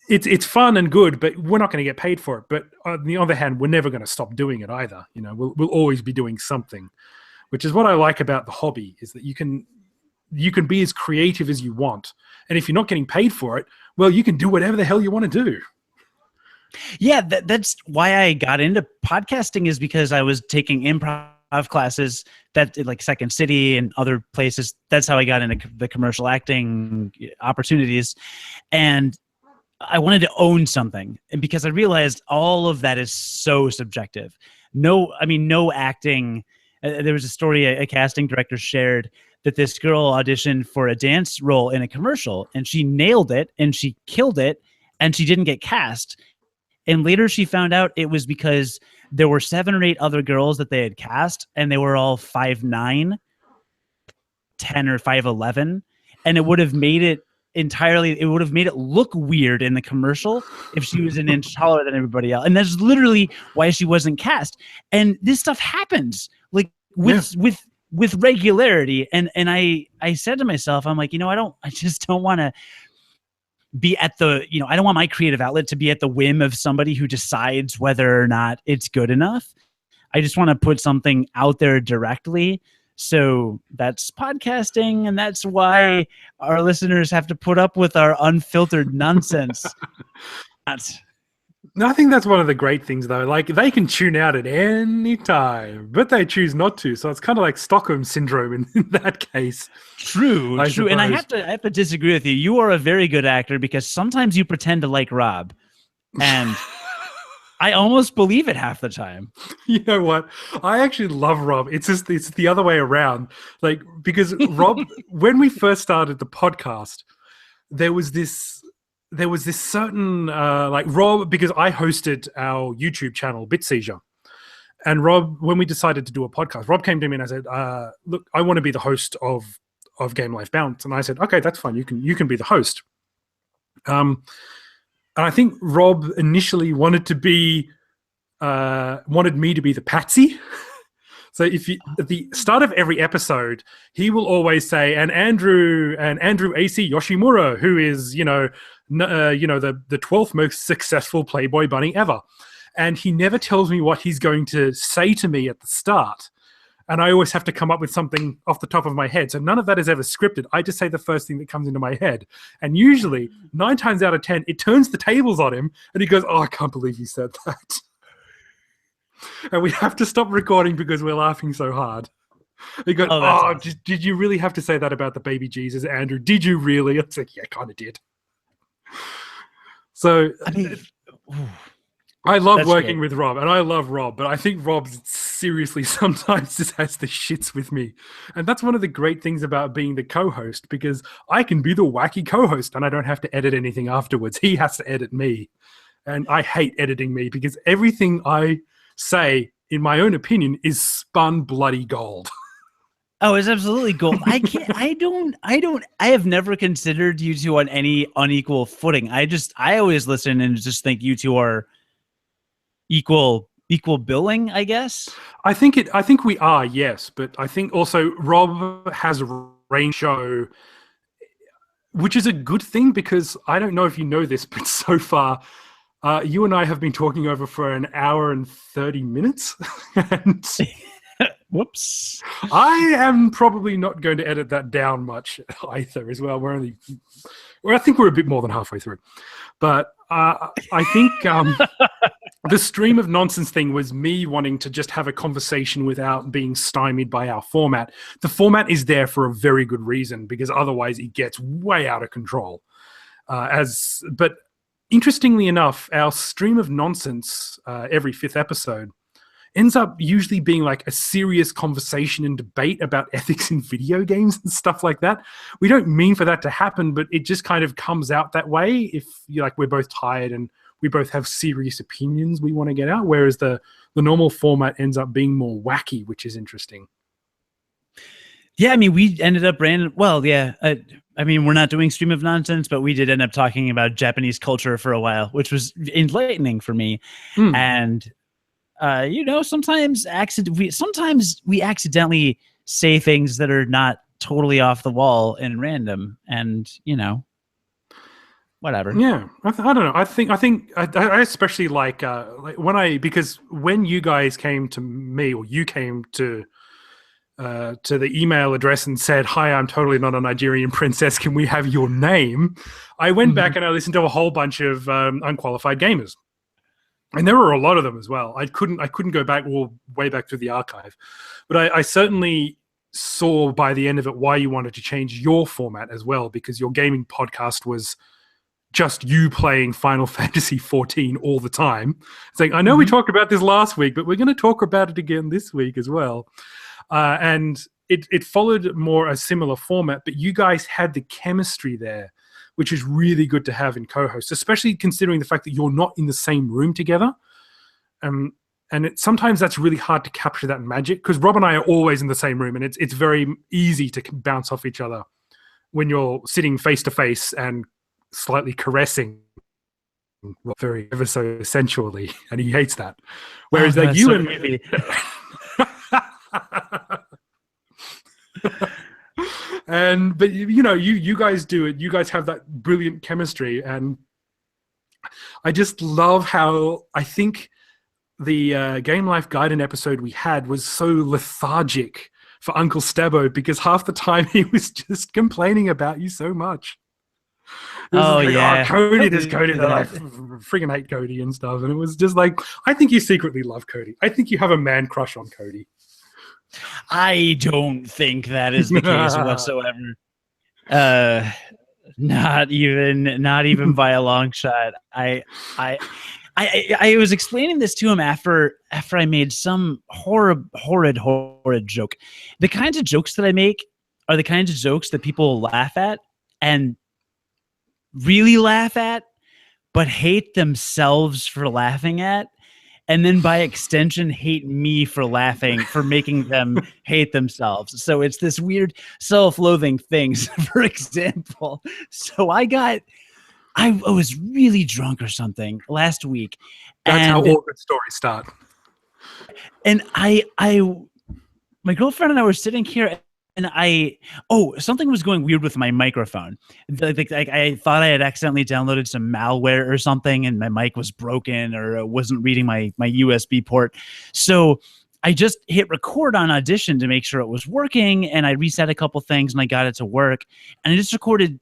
it's fun and good, but we're not going to get paid for it. But on the other hand, we're never going to stop doing it either. We'll always be doing something, which is what I like about the hobby, is that you can be as creative as you want. And if you're not getting paid for it, well, you can do whatever the hell you want to do. Yeah, that's why I got into podcasting, is because I was taking improv classes that like Second City and other places. That's how I got into the commercial acting opportunities. And I wanted to own something, and because I realized all of that is so subjective. No acting. There was a story a casting director shared that this girl auditioned for a dance role in a commercial, and she nailed it and she killed it, and she didn't get cast. And later she found out it was because there were 7 or 8 other girls that they had cast, and they were all 5'9", 10 or 5'11", and it would have made it look weird in the commercial if she was an inch taller than everybody else. And that's literally why she wasn't cast. And this stuff happens like with regularity. And I said to myself, I'm like, I just don't want to be at the, I don't want my creative outlet to be at the whim of somebody who decides whether or not it's good enough. I just want to put something out there directly. So that's podcasting, and that's why our listeners have to put up with our unfiltered nonsense. I think that's one of the great things, though. Like, they can tune out at any time, but they choose not to. So it's kind of like Stockholm syndrome in that case. True, I true. And I suppose. have to disagree with you. You are a very good actor because sometimes you pretend to like Rob, and I almost believe it half the time. You know what? I actually love Rob. It's just it's the other way around. Like, because Rob, when we first started the podcast, there was this certain like Rob, because I hosted our YouTube channel Bit Seizure, and Rob, when we decided to do a podcast, Rob came to me and I said, look, I want to be the host of Game Life Balance. And I said, okay, that's fine, you can be the host. And I think Rob initially wanted me to be the patsy. So if you, at the start of every episode, he will always say, and Andrew AC Yoshimura, who is the 12th most successful Playboy bunny ever, and he never tells me what he's going to say to me at the start, and I always have to come up with something off the top of my head. So none of that is ever scripted. I just say the first thing that comes into my head, and usually 9 times out of 10, it turns the tables on him, and he goes, "Oh, I can't believe you said that." And we have to stop recording because we're laughing so hard. He goes, "Oh, awesome. did you really have to say that about the baby Jesus, Andrew? Did you really?" I was like, "Yeah, kind of did." So I mean, I love working with Rob, and I love Rob, but I think Rob seriously sometimes just has the shits with me. And that's one of the great things about being the co-host, because I can be the wacky co-host and I don't have to edit anything afterwards. He has to edit me. And I hate editing me because everything I say, in my own opinion, is spun bloody gold. Oh, it's absolutely gold. I have never considered you two on any unequal footing. I always listen and just think you two are equal billing, I guess. I think we are, yes, but I think also Rob has a range show, which is a good thing, because I don't know if you know this, but so far you and I have been talking over for an hour and 30 minutes. And whoops. I am probably not going to edit that down much either as well. I think we're a bit more than halfway through. But I think the stream of nonsense thing was me wanting to just have a conversation without being stymied by our format. The format is there for a very good reason, because otherwise it gets way out of control. But interestingly enough, our stream of nonsense every 5th episode ends up usually being like a serious conversation and debate about ethics in video games and stuff like that. We don't mean for that to happen, but it just kind of comes out that way if we're both tired and we both have serious opinions we want to get out, whereas the normal format ends up being more wacky, which is interesting. Yeah, I mean, we ended up I mean, we're not doing stream of nonsense, but we did end up talking about Japanese culture for a while, which was enlightening for me. And sometimes we accidentally say things that are not totally off the wall and random, and whatever. Yeah, I don't know. I think I especially like because when you guys came to me, or you came to the email address and said, "Hi, I'm totally not a Nigerian princess. Can we have your name?" I went back and I listened to a whole bunch of unqualified gamers. And there were a lot of them as well. I couldn't go back way back through the archive, but I certainly saw by the end of it why you wanted to change your format as well, because your gaming podcast was just you playing Final Fantasy 14 all the time. Saying, "I know we talked about this last week, but we're going to talk about it again this week as well." And it followed more a similar format, but you guys had the chemistry there, which is really good to have in co-hosts, especially considering the fact that you're not in the same room together. And sometimes that's really hard to capture that magic, because Rob and I are always in the same room, and it's very easy to bounce off each other when you're sitting face to face and slightly caressing very ever so sensually, and he hates that. Whereas you and me... But you guys do it. You guys have that brilliant chemistry, and I just love how I think the Game Life Gaiden episode we had was so lethargic for Uncle Stabbo, because half the time he was just complaining about you so much. Oh yeah, Cody, this Cody that I freaking hate Cody and stuff. And it was just like, I think you secretly love Cody. I think you have a man crush on Cody. I don't think that is the case whatsoever. Not even by a long shot. I was explaining this to him after I made some horrid joke. The kinds of jokes that I make are the kinds of jokes that people laugh at and really laugh at, but hate themselves for laughing at, and then by extension hate me for making them hate themselves. So it's this weird self-loathing thing. For example, so I was really drunk or something last week. That's how all good stories start. And my girlfriend and I were sitting here, and something was going weird with my microphone. Like I thought I had accidentally downloaded some malware or something, and my mic was broken or wasn't reading my USB port. So I just hit record on Audition to make sure it was working, and I reset a couple things and I got it to work. And I just recorded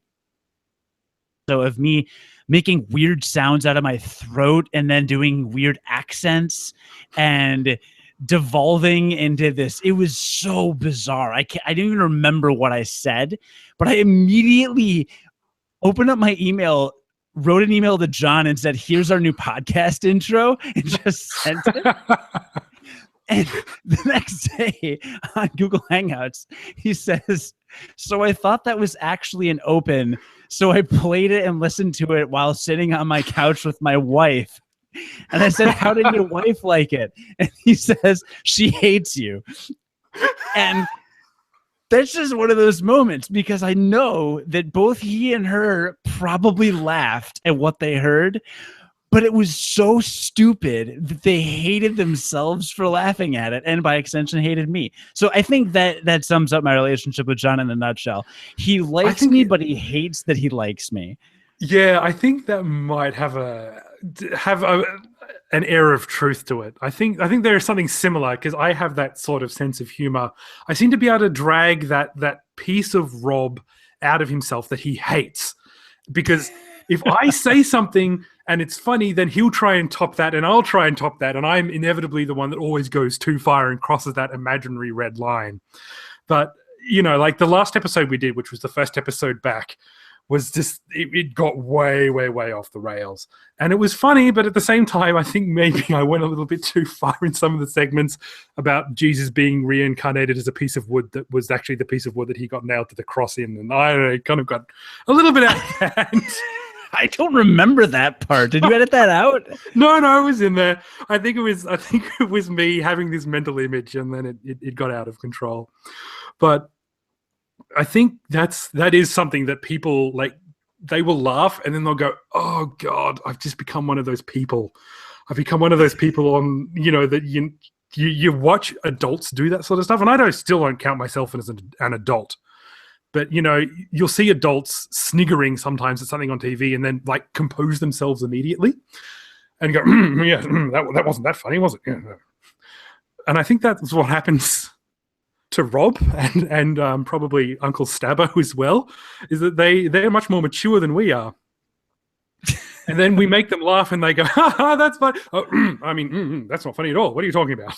of me making weird sounds out of my throat and then doing weird accents and devolving into this. It was so bizarre. I didn't even remember what I said, but I immediately opened up my email, wrote an email to John and said, "Here's our new podcast intro," and just sent it. And the next day on Google Hangouts, he says, "So I thought that was actually an open. So I played it and listened to it while sitting on my couch with my wife." And I said, "How did your wife like it?" And he says, "She hates you." And that's just one of those moments, because I know that both he and her probably laughed at what they heard, but it was so stupid that they hated themselves for laughing at it, and by extension hated me. So I think that sums up my relationship with John in a nutshell. He likes me, but he hates that he likes me. Yeah, I think that might have an air of truth to it. I think there is something similar, because I have that sort of sense of humor. I seem to be able to drag that piece of Rob out of himself that he hates, because if I say something and it's funny, then he'll try and top that, and I'll try and top that, and I'm inevitably the one that always goes too far and crosses that imaginary red line. But, like the last episode we did, which was the first episode back, was just, it got way, way, way off the rails. And it was funny, but at the same time, I think maybe I went a little bit too far in some of the segments about Jesus being reincarnated as a piece of wood that was actually the piece of wood that he got nailed to the cross in. And I don't know, it kind of got a little bit out of hand. I don't remember that part. Did you edit that out? No, it was in there. I think it was me having this mental image, and then it got out of control. But I think that is something that people, like, they will laugh and then they'll go, "Oh God, I've just become one of those people. I've become one of those people on, that you watch adults do that sort of stuff." And I still don't count myself as an adult. But, you'll see adults sniggering sometimes at something on TV and then, like, compose themselves immediately and go, that wasn't that funny, was it? Yeah. And I think that's what happens to Rob and probably Uncle Stabbo as well, is that they're much more mature than we are. And then we make them laugh and they go, "Ha, that's funny." Oh, that's not funny at all. What are you talking about?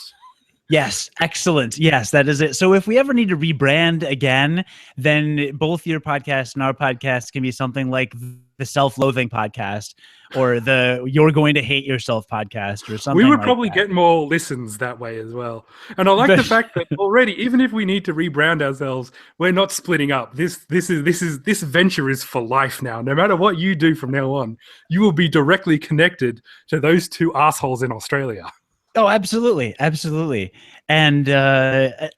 Yes, excellent. Yes, that is it. So if we ever need to rebrand again, then both your podcast and our podcast can be something like the Self-Loathing Podcast or the You're Going to Hate Yourself podcast or something. We would probably get more listens that way as well. And I like the fact that already, even if we need to rebrand ourselves, we're not splitting up. This venture is for life now. No matter what you do from now on, you will be directly connected to those two assholes in Australia. Oh, absolutely. Absolutely. And yes,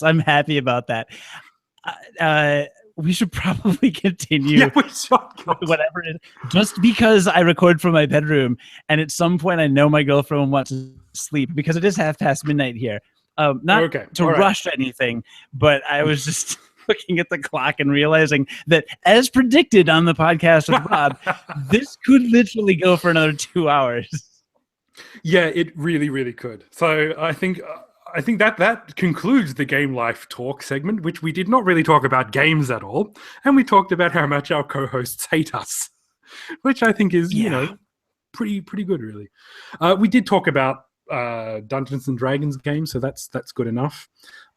I'm happy about that. We should probably continue. Yeah, we should. Whatever it is. Just because I record from my bedroom and at some point I know my girlfriend wants to sleep, because it is midnight here. Not to rush anything, but I was just looking at the clock and realizing that, as predicted on the podcast with Rob, this could literally go for another 2 hours. Yeah, it really, really could. So I think I think that concludes the Game Life Talk segment, which we did not really talk about games at all, and we talked about how much our co-hosts hate us, which I think is pretty good, really. We did talk about Dungeons and Dragons games, so that's good enough.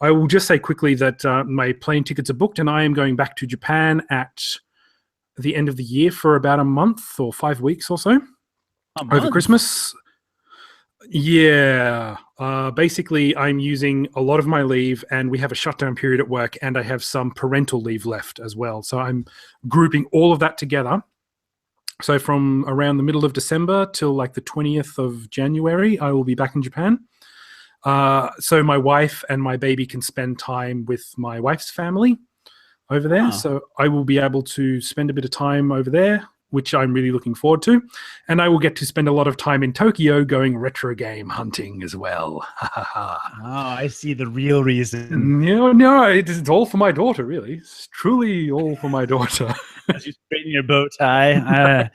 I will just say quickly that my plane tickets are booked, and I am going back to Japan at the end of the year for about a month or 5 weeks or so over Christmas. Yeah. Basically, I'm using a lot of my leave, and we have a shutdown period at work, and I have some parental leave left as well. So I'm grouping all of that together. So from around the middle of December till like the 20th of January, I will be back in Japan. So my wife and my baby can spend time with my wife's family over there. So I will be able to spend a bit of time over there, which I'm really looking forward to. And I will get to spend a lot of time in Tokyo going retro game hunting as well. I see the real reason. No, it's all for my daughter, really. It's truly all for my daughter. As you straighten your bow tie,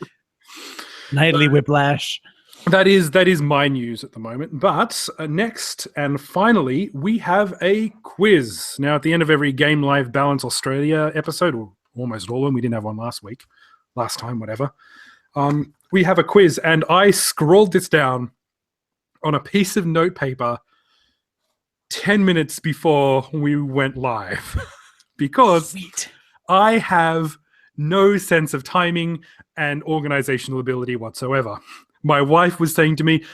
nightly whiplash. That is my news at the moment. But next and finally, we have a quiz. Now, at the end of every Game Live Balance Australia episode, or almost all of them, we didn't have one last time, whatever. We have a quiz, and I scrolled this down on a piece of notepaper 10 minutes before we went live because I have no sense of timing and organizational ability whatsoever. My wife was saying to me,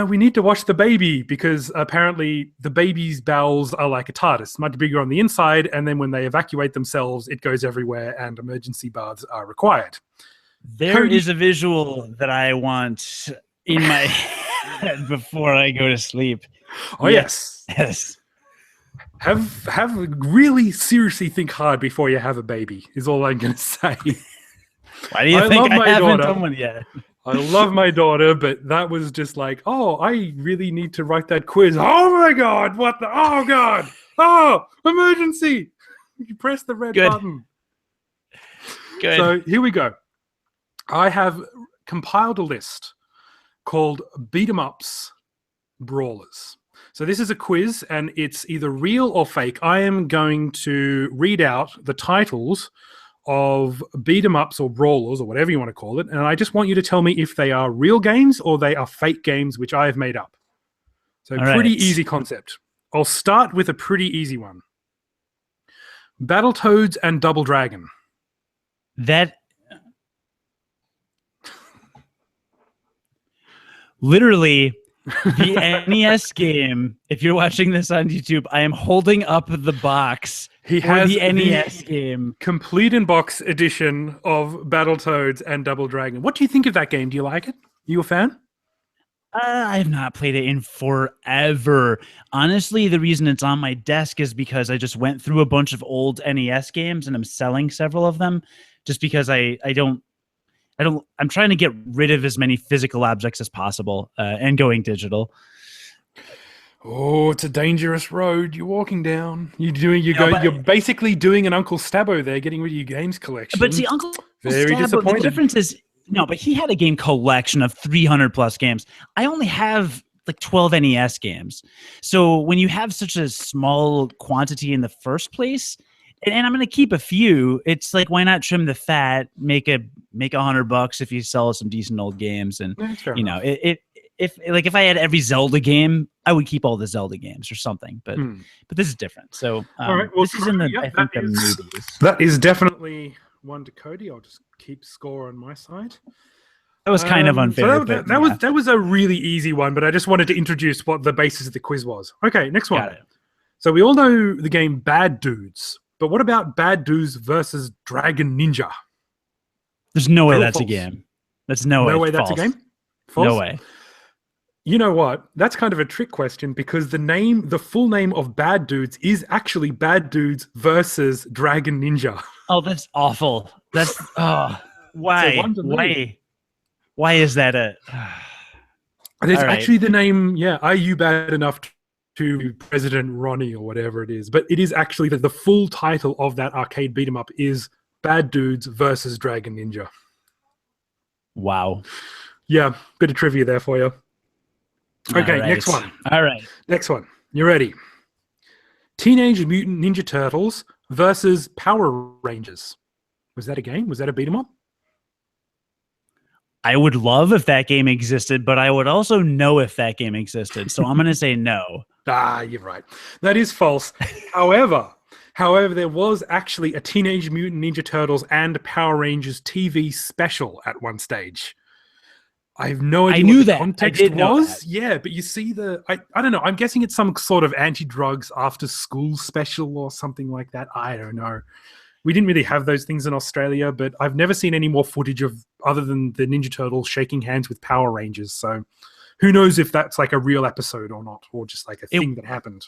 we need to watch the baby because apparently the baby's bowels are like a TARDIS, much bigger on the inside, and then when they evacuate themselves, it goes everywhere and emergency baths are required. There is a visual that I want in my head before I go to sleep. Oh, yes. Have really seriously think hard before you have a baby, is all I'm going to say. Why do you think I haven't done one yet? I love my daughter, but that was just like, I really need to write that quiz. Oh my God, oh God, emergency. You press the red button. Good. So here we go. I have compiled a list called Beat 'em Ups Brawlers. So this is a quiz, and it's either real or fake. I am going to read out the titles of beat 'em ups or brawlers or whatever you want to call it, and I just want you to tell me if they are real games or they are fake games which I have made up. So pretty easy concept. I'll start with a pretty easy one. Battletoads and Double Dragon. That literally the NES game. If you're watching this on YouTube, I am holding up the box. He has the NES game, complete in-box edition of Battletoads and Double Dragon. What do you think of that game? Do you like it? You a fan? I have not played it in forever. Honestly, the reason it's on my desk is because I just went through a bunch of old NES games and I'm selling several of them just because I'm trying to get rid of as many physical objects as possible and going digital. Oh, it's a dangerous road you're walking down. You're basically doing an Uncle Stabbo there, getting rid of your games collection. But see, Uncle Very Stabbo, disappointed. the difference is, no, but he had a game collection of 300 plus games. I only have like 12 NES games. So when you have such a small quantity in the first place, and I'm going to keep a few, it's like, why not trim the fat, make $100 if you sell some decent old games. And, you know, if I had every Zelda game, I would keep all the Zelda games or something. But this is different. So all right, well, this is in the movies. That is definitely one to Cody. I'll just keep score on my side. That was kind of unfair. So that was a really easy one, but I just wanted to introduce what the basis of the quiz was. Okay, next one. Got it. So we all know the game Bad Dudes, but what about Bad Dudes versus Dragon Ninja? There's no way that's false? A game. That's no way. That's a game? False? No way. You know what? That's kind of a trick question because the full name of Bad Dudes is actually Bad Dudes versus Dragon Ninja. Oh, that's awful. That's why? Why is that a? It's actually the name. Yeah, are you bad enough to President Ronnie or whatever it is? But it is actually the full title of that arcade beat 'em up is Bad Dudes versus Dragon Ninja. Wow. Yeah, bit of trivia there for you. Okay, right. next one. All right. Next one. You ready? Teenage Mutant Ninja Turtles versus Power Rangers. Was that a game? Was that a beat 'em up? I would love if that game existed, but I would also know if that game existed. So I'm going to say no. Ah, you're right. That is false. However, there was actually a Teenage Mutant Ninja Turtles and Power Rangers TV special at one stage. I have no idea what the context was. Yeah, but you see I don't know. I'm guessing it's some sort of anti-drugs after school special or something like that. I don't know. We didn't really have those things in Australia, but I've never seen any more footage of other than the Ninja Turtles shaking hands with Power Rangers. So who knows if that's like a real episode or not, or just like a thing that happened.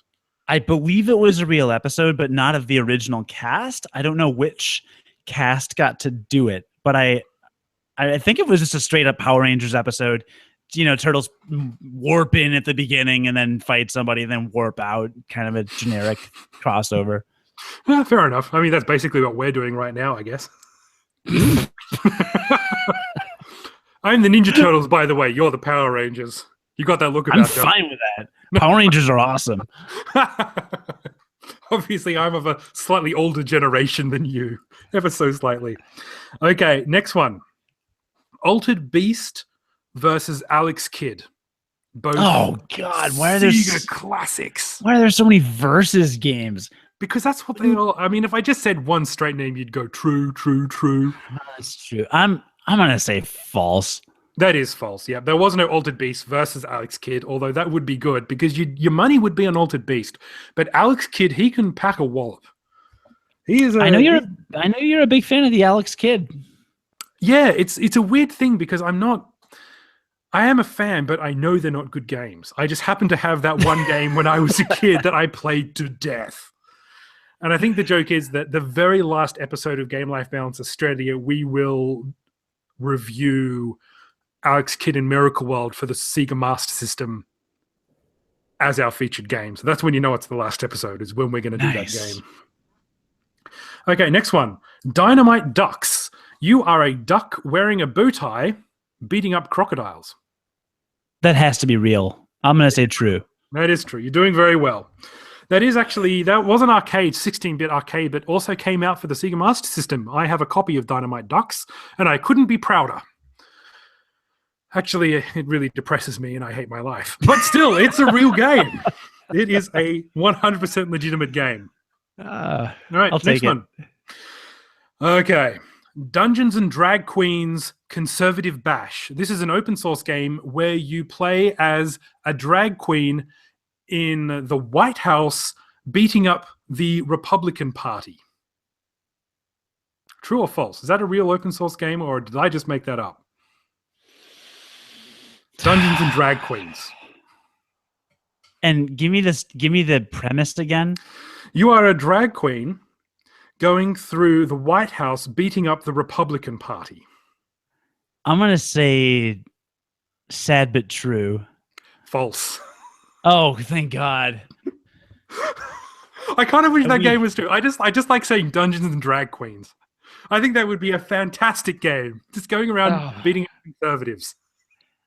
I believe it was a real episode, but not of the original cast. I don't know which cast got to do it, but I think it was just a straight up Power Rangers episode. You know, Turtles warp in at the beginning and then fight somebody and then warp out, kind of a generic crossover. Well, fair enough. I mean, that's basically what we're doing right now, I guess. I'm the Ninja Turtles, by the way. You're the Power Rangers. You got that look about you. I'm fine with that. Power Rangers are awesome. Obviously, I'm of a slightly older generation than you. Ever so slightly. Okay, next one. Altered Beast versus Alex Kidd. Both why are there Sega classics? Why are there so many versus games? Because that's what they all. I mean, if I just said one straight name, you'd go true, true, true. That's true. I'm gonna say false. That is false. Yeah, there was no Altered Beast versus Alex Kidd, although that would be good because your money would be on Altered Beast. But Alex Kidd, he can pack a wallop. He is. I know you're a big fan of the Alex Kidd. Yeah, it's a weird thing because I am a fan, but I know they're not good games. I just happen to have that one game when I was a kid that I played to death. And I think the joke is that the very last episode of Game Life Balance Australia, we will review Alex Kidd in Miracle World for the Sega Master System as our featured game. So that's when you know it's the last episode, is when we're going to do that game. Okay, next one. Dynamite Ducks. You are a duck wearing a bow tie, beating up crocodiles. That has to be real. I'm going to say true. That is true. You're doing very well. That was an arcade, 16-bit arcade, that also came out for the Sega Master System. I have a copy of Dynamite Ducks, and I couldn't be prouder. Actually, it really depresses me, and I hate my life. But still, it's a real game. It is a 100% legitimate game. All right, next one. Okay. Dungeons and Drag Queens Conservative Bash. This is an open source game where you play as a drag queen in the White House beating up the Republican Party. True or false? Is that a real open source game, or did I just make that up? Dungeons and Drag Queens. And give me the premise again. You are a drag queen going through the White House beating up the Republican Party. I'm going to say sad but true. False. Oh, thank God. I kind of wish that game was true. I just like saying Dungeons and Drag Queens. I think that would be a fantastic game. Just going around beating up conservatives.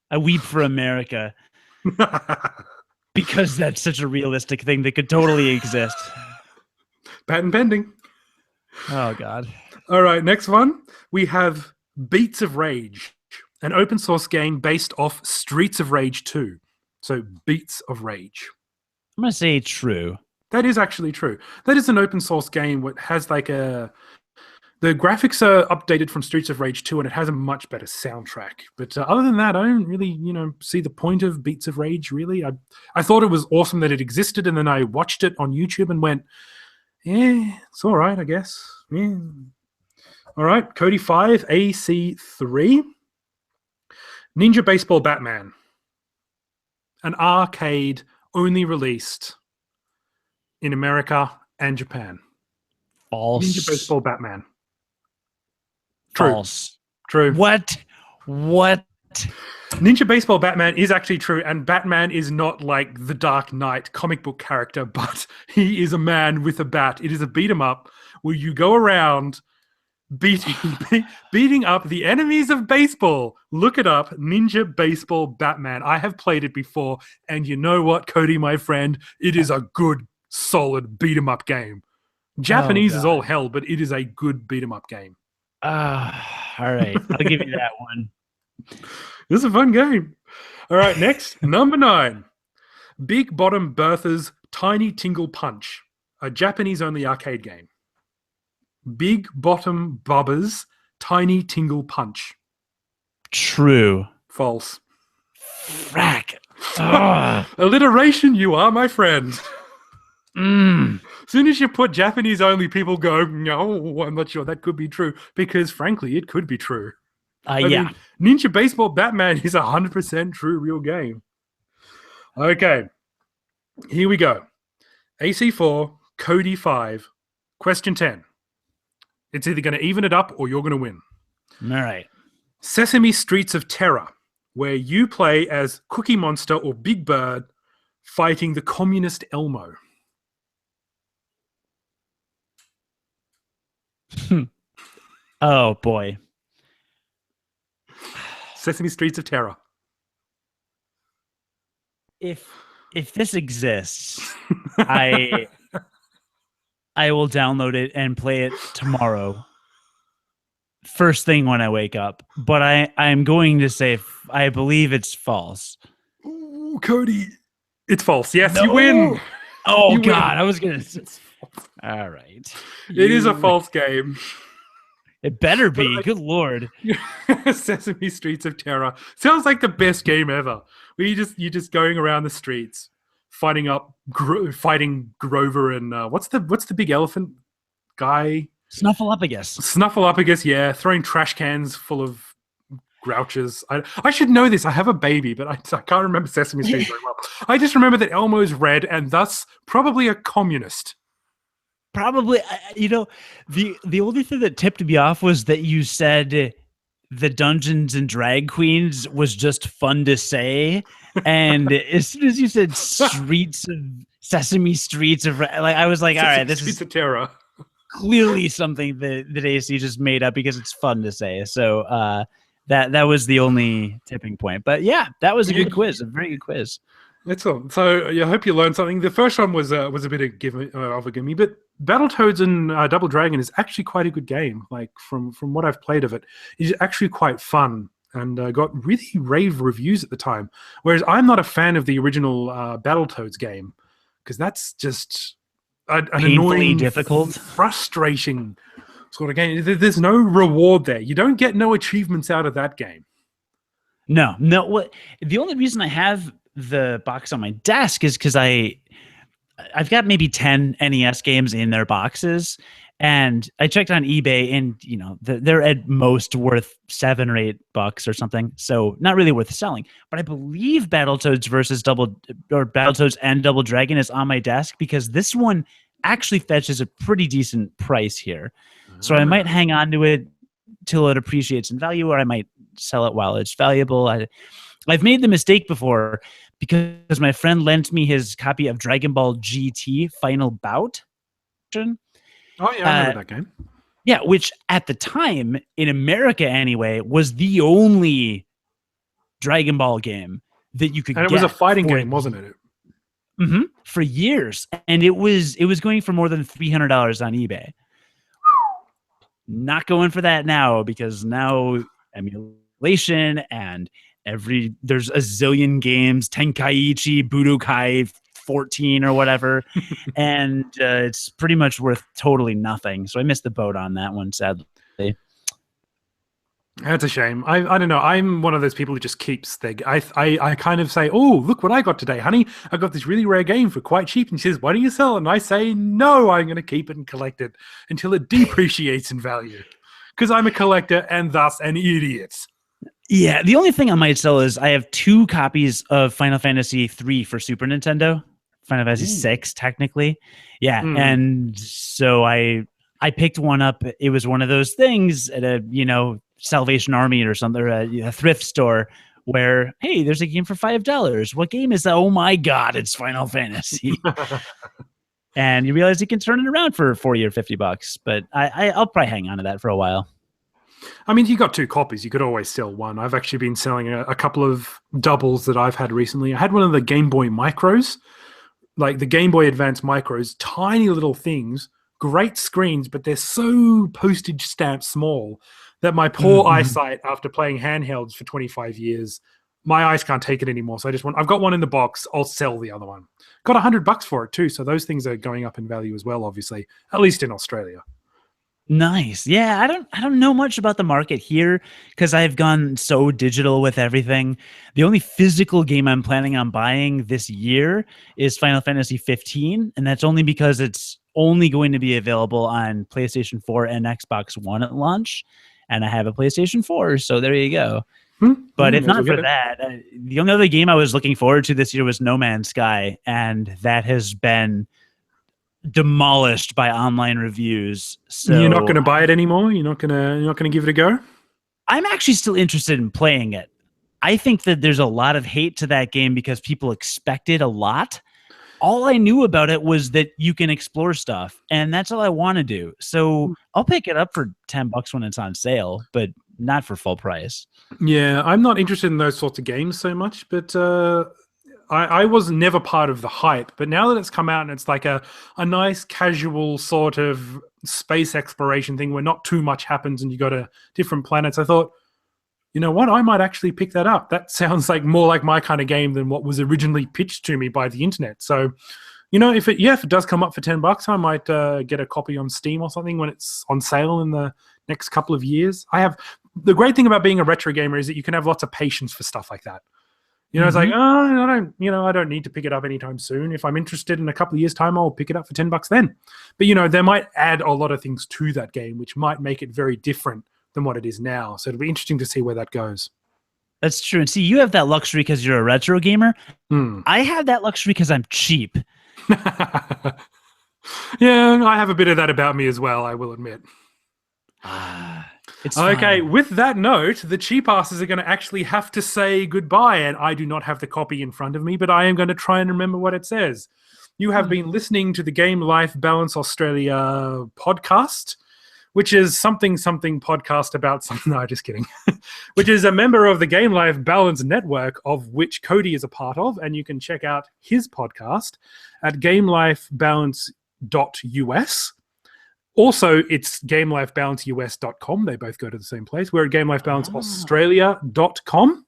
I weep for America. Because that's such a realistic thing that could totally exist. Patent pending. Oh, God. All right, next one. We have Beats of Rage, an open source game based off Streets of Rage 2. So, Beats of Rage. I'm going to say true. That is actually true. That is an open source game that has like the graphics are updated from Streets of Rage 2 and it has a much better soundtrack. But other than that, I don't really, see the point of Beats of Rage, really. I thought it was awesome that it existed, and then I watched it on YouTube and went, yeah, it's all right, I guess. Yeah. All right, Cody 5, AC 3. Ninja Baseball Batman. An arcade only released in America and Japan. False. Ninja Baseball Batman. False. True. What? Ninja Baseball Batman is actually true, and Batman is not like the Dark Knight comic book character, but he is a man with a bat. It is a beat 'em up where you go around beating up the enemies of baseball. Look it up, Ninja Baseball Batman. I have played it before, and you know what, Cody, my friend? It is a good, solid beat 'em up game. Japanese is all hell, but it is a good beat 'em up game. All right. I'll give you that one. This is a fun game. All right, next, number 9. Big Bottom Bertha's Tiny Tingle Punch, a Japanese-only arcade game. Big Bottom Bubba's Tiny Tingle Punch. True. False. Frack. Alliteration, you are, my friend. Mm. As soon as you put Japanese only, people go, no, I'm not sure that could be true. Because, frankly, it could be true. I mean, Ninja Baseball Batman is 100% true real game. Okay. Here we go. AC4, Cody 5. Question 10. It's either going to even it up or you're going to win. All right. Sesame Streets of Terror, where you play as Cookie Monster or Big Bird fighting the communist Elmo. Oh, boy. Sesame Streets of Terror. If this exists, I will download it and play it tomorrow. First thing when I wake up. But I'm going to say I believe it's false. Ooh, Cody. It's false. Yes, no. You win. Oh, you God. win. I was going to... All right. It is a false game. It better be. Good Lord. Sesame Streets of Terror. Sounds like the best game ever. Where you're just going around the streets, fighting Grover and what's the big elephant guy? Snuffleupagus. Snuffleupagus, yeah. Throwing trash cans full of grouches. I should know this. I have a baby, but I can't remember Sesame Street very well. I just remember that Elmo's red and thus probably a communist. Probably, the only thing that tipped me off was that you said the Dungeons and Drag Queens was just fun to say, and as soon as you said Sesame Streets of, I was like, all right, this is a terror. Clearly something that AC just made up because it's fun to say. So that was the only tipping point. But yeah, that was a good quiz, a very good quiz. Excellent. So I hope you learned something. The first one was a bit of a gimme, but Battletoads and Double Dragon is actually quite a good game. Like from what I've played of it, it's actually quite fun and got really rave reviews at the time. Whereas I'm not a fan of the original Battletoads game because that's just an annoying, difficult, frustrating sort of game. There's no reward there. You don't get no achievements out of that game. No. What the only reason I have the box on my desk is because I've got maybe 10 NES games in their boxes, and I checked on eBay, and they're at most worth $7 or $8 or something, so not really worth selling. But I believe Battletoads Battletoads and Double Dragon is on my desk because this one actually fetches a pretty decent price here. So I might hang on to it till it appreciates in value, or I might sell it while it's valuable. I've made the mistake before because my friend lent me his copy of Dragon Ball GT Final Bout. Oh, yeah, I remember that game. Yeah, which at the time, in America anyway, was the only Dragon Ball game that you could get. And it was a fighting game, wasn't it? Mm-hmm, for years. And it was going for more than $300 on eBay. Not going for that now because now emulation and there's a zillion games, Tenkaichi, Budokai 14 or whatever, and it's pretty much worth totally nothing. So I missed the boat on that one, sadly. That's a shame. I don't know. I'm one of those people who just keeps I kind of say, oh, look what I got today, honey. I got this really rare game for quite cheap. And she says, why don't you sell it? And I say, no, I'm going to keep it and collect it until it depreciates in value. Because I'm a collector and thus an idiot. Yeah, the only thing I might sell is I have 2 copies of Final Fantasy 3 for Super Nintendo. Final Fantasy 6, technically. Yeah, and so I picked one up. It was one of those things at a, Salvation Army or something, or a thrift store where, hey, there's a game for $5. What game is that? Oh my God, it's Final Fantasy. and you realize you can turn it around for $40 or $50. But I'll probably hang on to that for a while. I mean, you got 2 copies. You could always sell one. I've actually been selling a couple of doubles that I've had recently. I had one of the Game Boy Micros, like the Game Boy Advance Micros, tiny little things, great screens, but they're so postage stamp small that my poor eyesight, after playing handhelds for 25 years, my eyes can't take it anymore. So I've got one in the box. I'll sell the other one. Got $100 for it too. So those things are going up in value as well, obviously, at least in Australia. Nice. Yeah, I don't know much about the market here because I've gone so digital with everything. The only physical game I'm planning on buying this year is Final Fantasy 15, and that's only because it's only going to be available on PlayStation 4 and Xbox One at launch, and I have a PlayStation 4, so there you go. But if not for that, the only other game I was looking forward to this year was No Man's Sky, and that has been demolished by online reviews. So you're not going to buy it anymore? You're not going to give it a go? I'm actually still interested in playing it. I think that there's a lot of hate to that game because people expect it a lot. All I knew about it was that you can explore stuff, and that's all I want to do. So I'll pick it up for $10 when it's on sale, but not for full price. Yeah, I'm not interested in those sorts of games so much, but I was never part of the hype, but now that it's come out and it's like a nice casual sort of space exploration thing where not too much happens and you go to different planets, I thought, you know what, I might actually pick that up. That sounds like more like my kind of game than what was originally pitched to me by the internet. So, you know, if it does come up for $10, I might get a copy on Steam or something when it's on sale in the next couple of years. The great thing about being a retro gamer is that you can have lots of patience for stuff like that. You know, it's like, I don't need to pick it up anytime soon. If I'm interested in a couple of years' time, I'll pick it up for $10 then. But, you know, they might add a lot of things to that game, which might make it very different than what it is now. So it'll be interesting to see where that goes. That's true. And see, you have that luxury because you're a retro gamer. I have that luxury because I'm cheap. Yeah, I have a bit of that about me as well, I will admit. It's okay, fine. with that note, the cheap asses are going to actually have to say goodbye, and I do not have the copy in front of me, but I am going to try and remember what it says. You have been listening to the Game Life Balance Australia podcast, which is something podcast about something. No, just kidding. Which is a member of the Game Life Balance network, of which Cody is a part of, and you can check out his podcast at gamelifebalance.us. Also, it's gamelifebalanceus.com. They both go to the same place. We're at gamelifebalanceaustralia.com.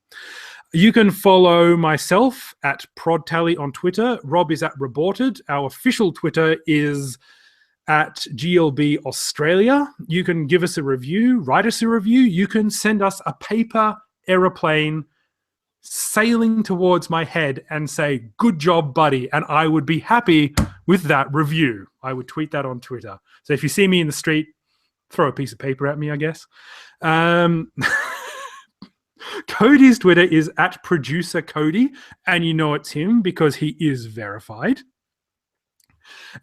You can follow myself at ProdTally on Twitter. Rob is at Reported. Our official Twitter is at GLB Australia. You can give us a review, write us a review. You can send us a paper aeroplane sailing towards my head and say, "Good job, buddy." And I would be happy with that review. I would tweet that on Twitter. So if you see me in the street, throw a piece of paper at me, I guess. Cody's Twitter is at producer Cody, and you know it's him because he is verified.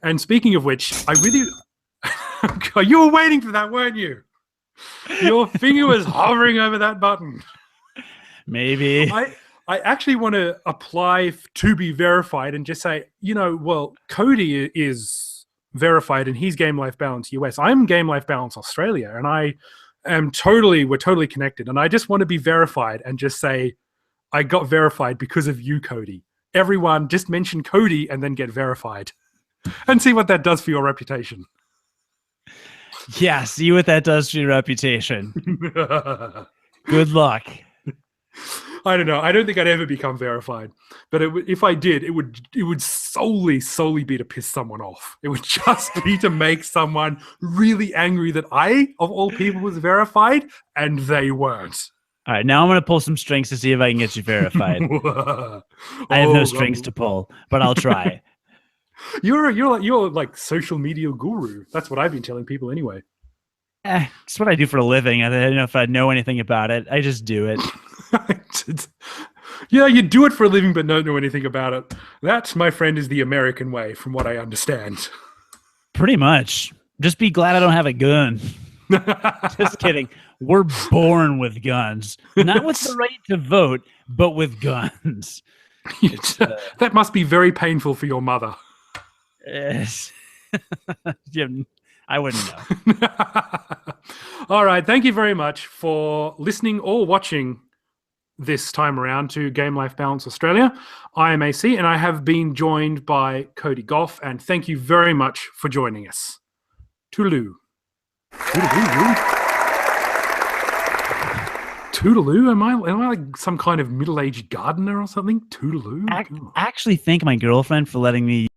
And speaking of which, I really... You were waiting for that, weren't you? Your finger was hovering over that button. Maybe. I actually want to apply to be verified and just say, you know, well, Cody is verified and he's Game Life Balance US. I'm Game Life Balance Australia, and we're totally connected. And I just want to be verified and just say, I got verified because of you, Cody. Everyone just mention Cody and then get verified and see what that does for your reputation. Yeah, see what that does for your reputation. Good luck. I don't know. I don't think I'd ever become verified, but if I did, it would solely be to piss someone off. It would just be to make someone really angry that I, of all people, was verified and they weren't. All right, now I'm going to pull some strings to see if I can get you verified. I have no strings to pull, but I'll try. You're like social media guru. That's what I've been telling people anyway. It's what I do for a living. I don't know if I know anything about it. I just do it. Yeah, you do it for a living but don't know anything about it. That, my friend, is the American way, from what I understand. Pretty much. Just be glad I don't have a gun. Just kidding. We're born with guns. Not with the right to vote, but with guns. That must be very painful for your mother. I wouldn't know. All right. Thank you very much for listening or watching this time around to Game Life Balance Australia. I am AC, and I have been joined by Cody Gough, and thank you very much for joining us. Toodaloo. Toodaloo. Toodaloo? Am I like some kind of middle-aged gardener or something? Toodaloo? Actually, thank my girlfriend for letting me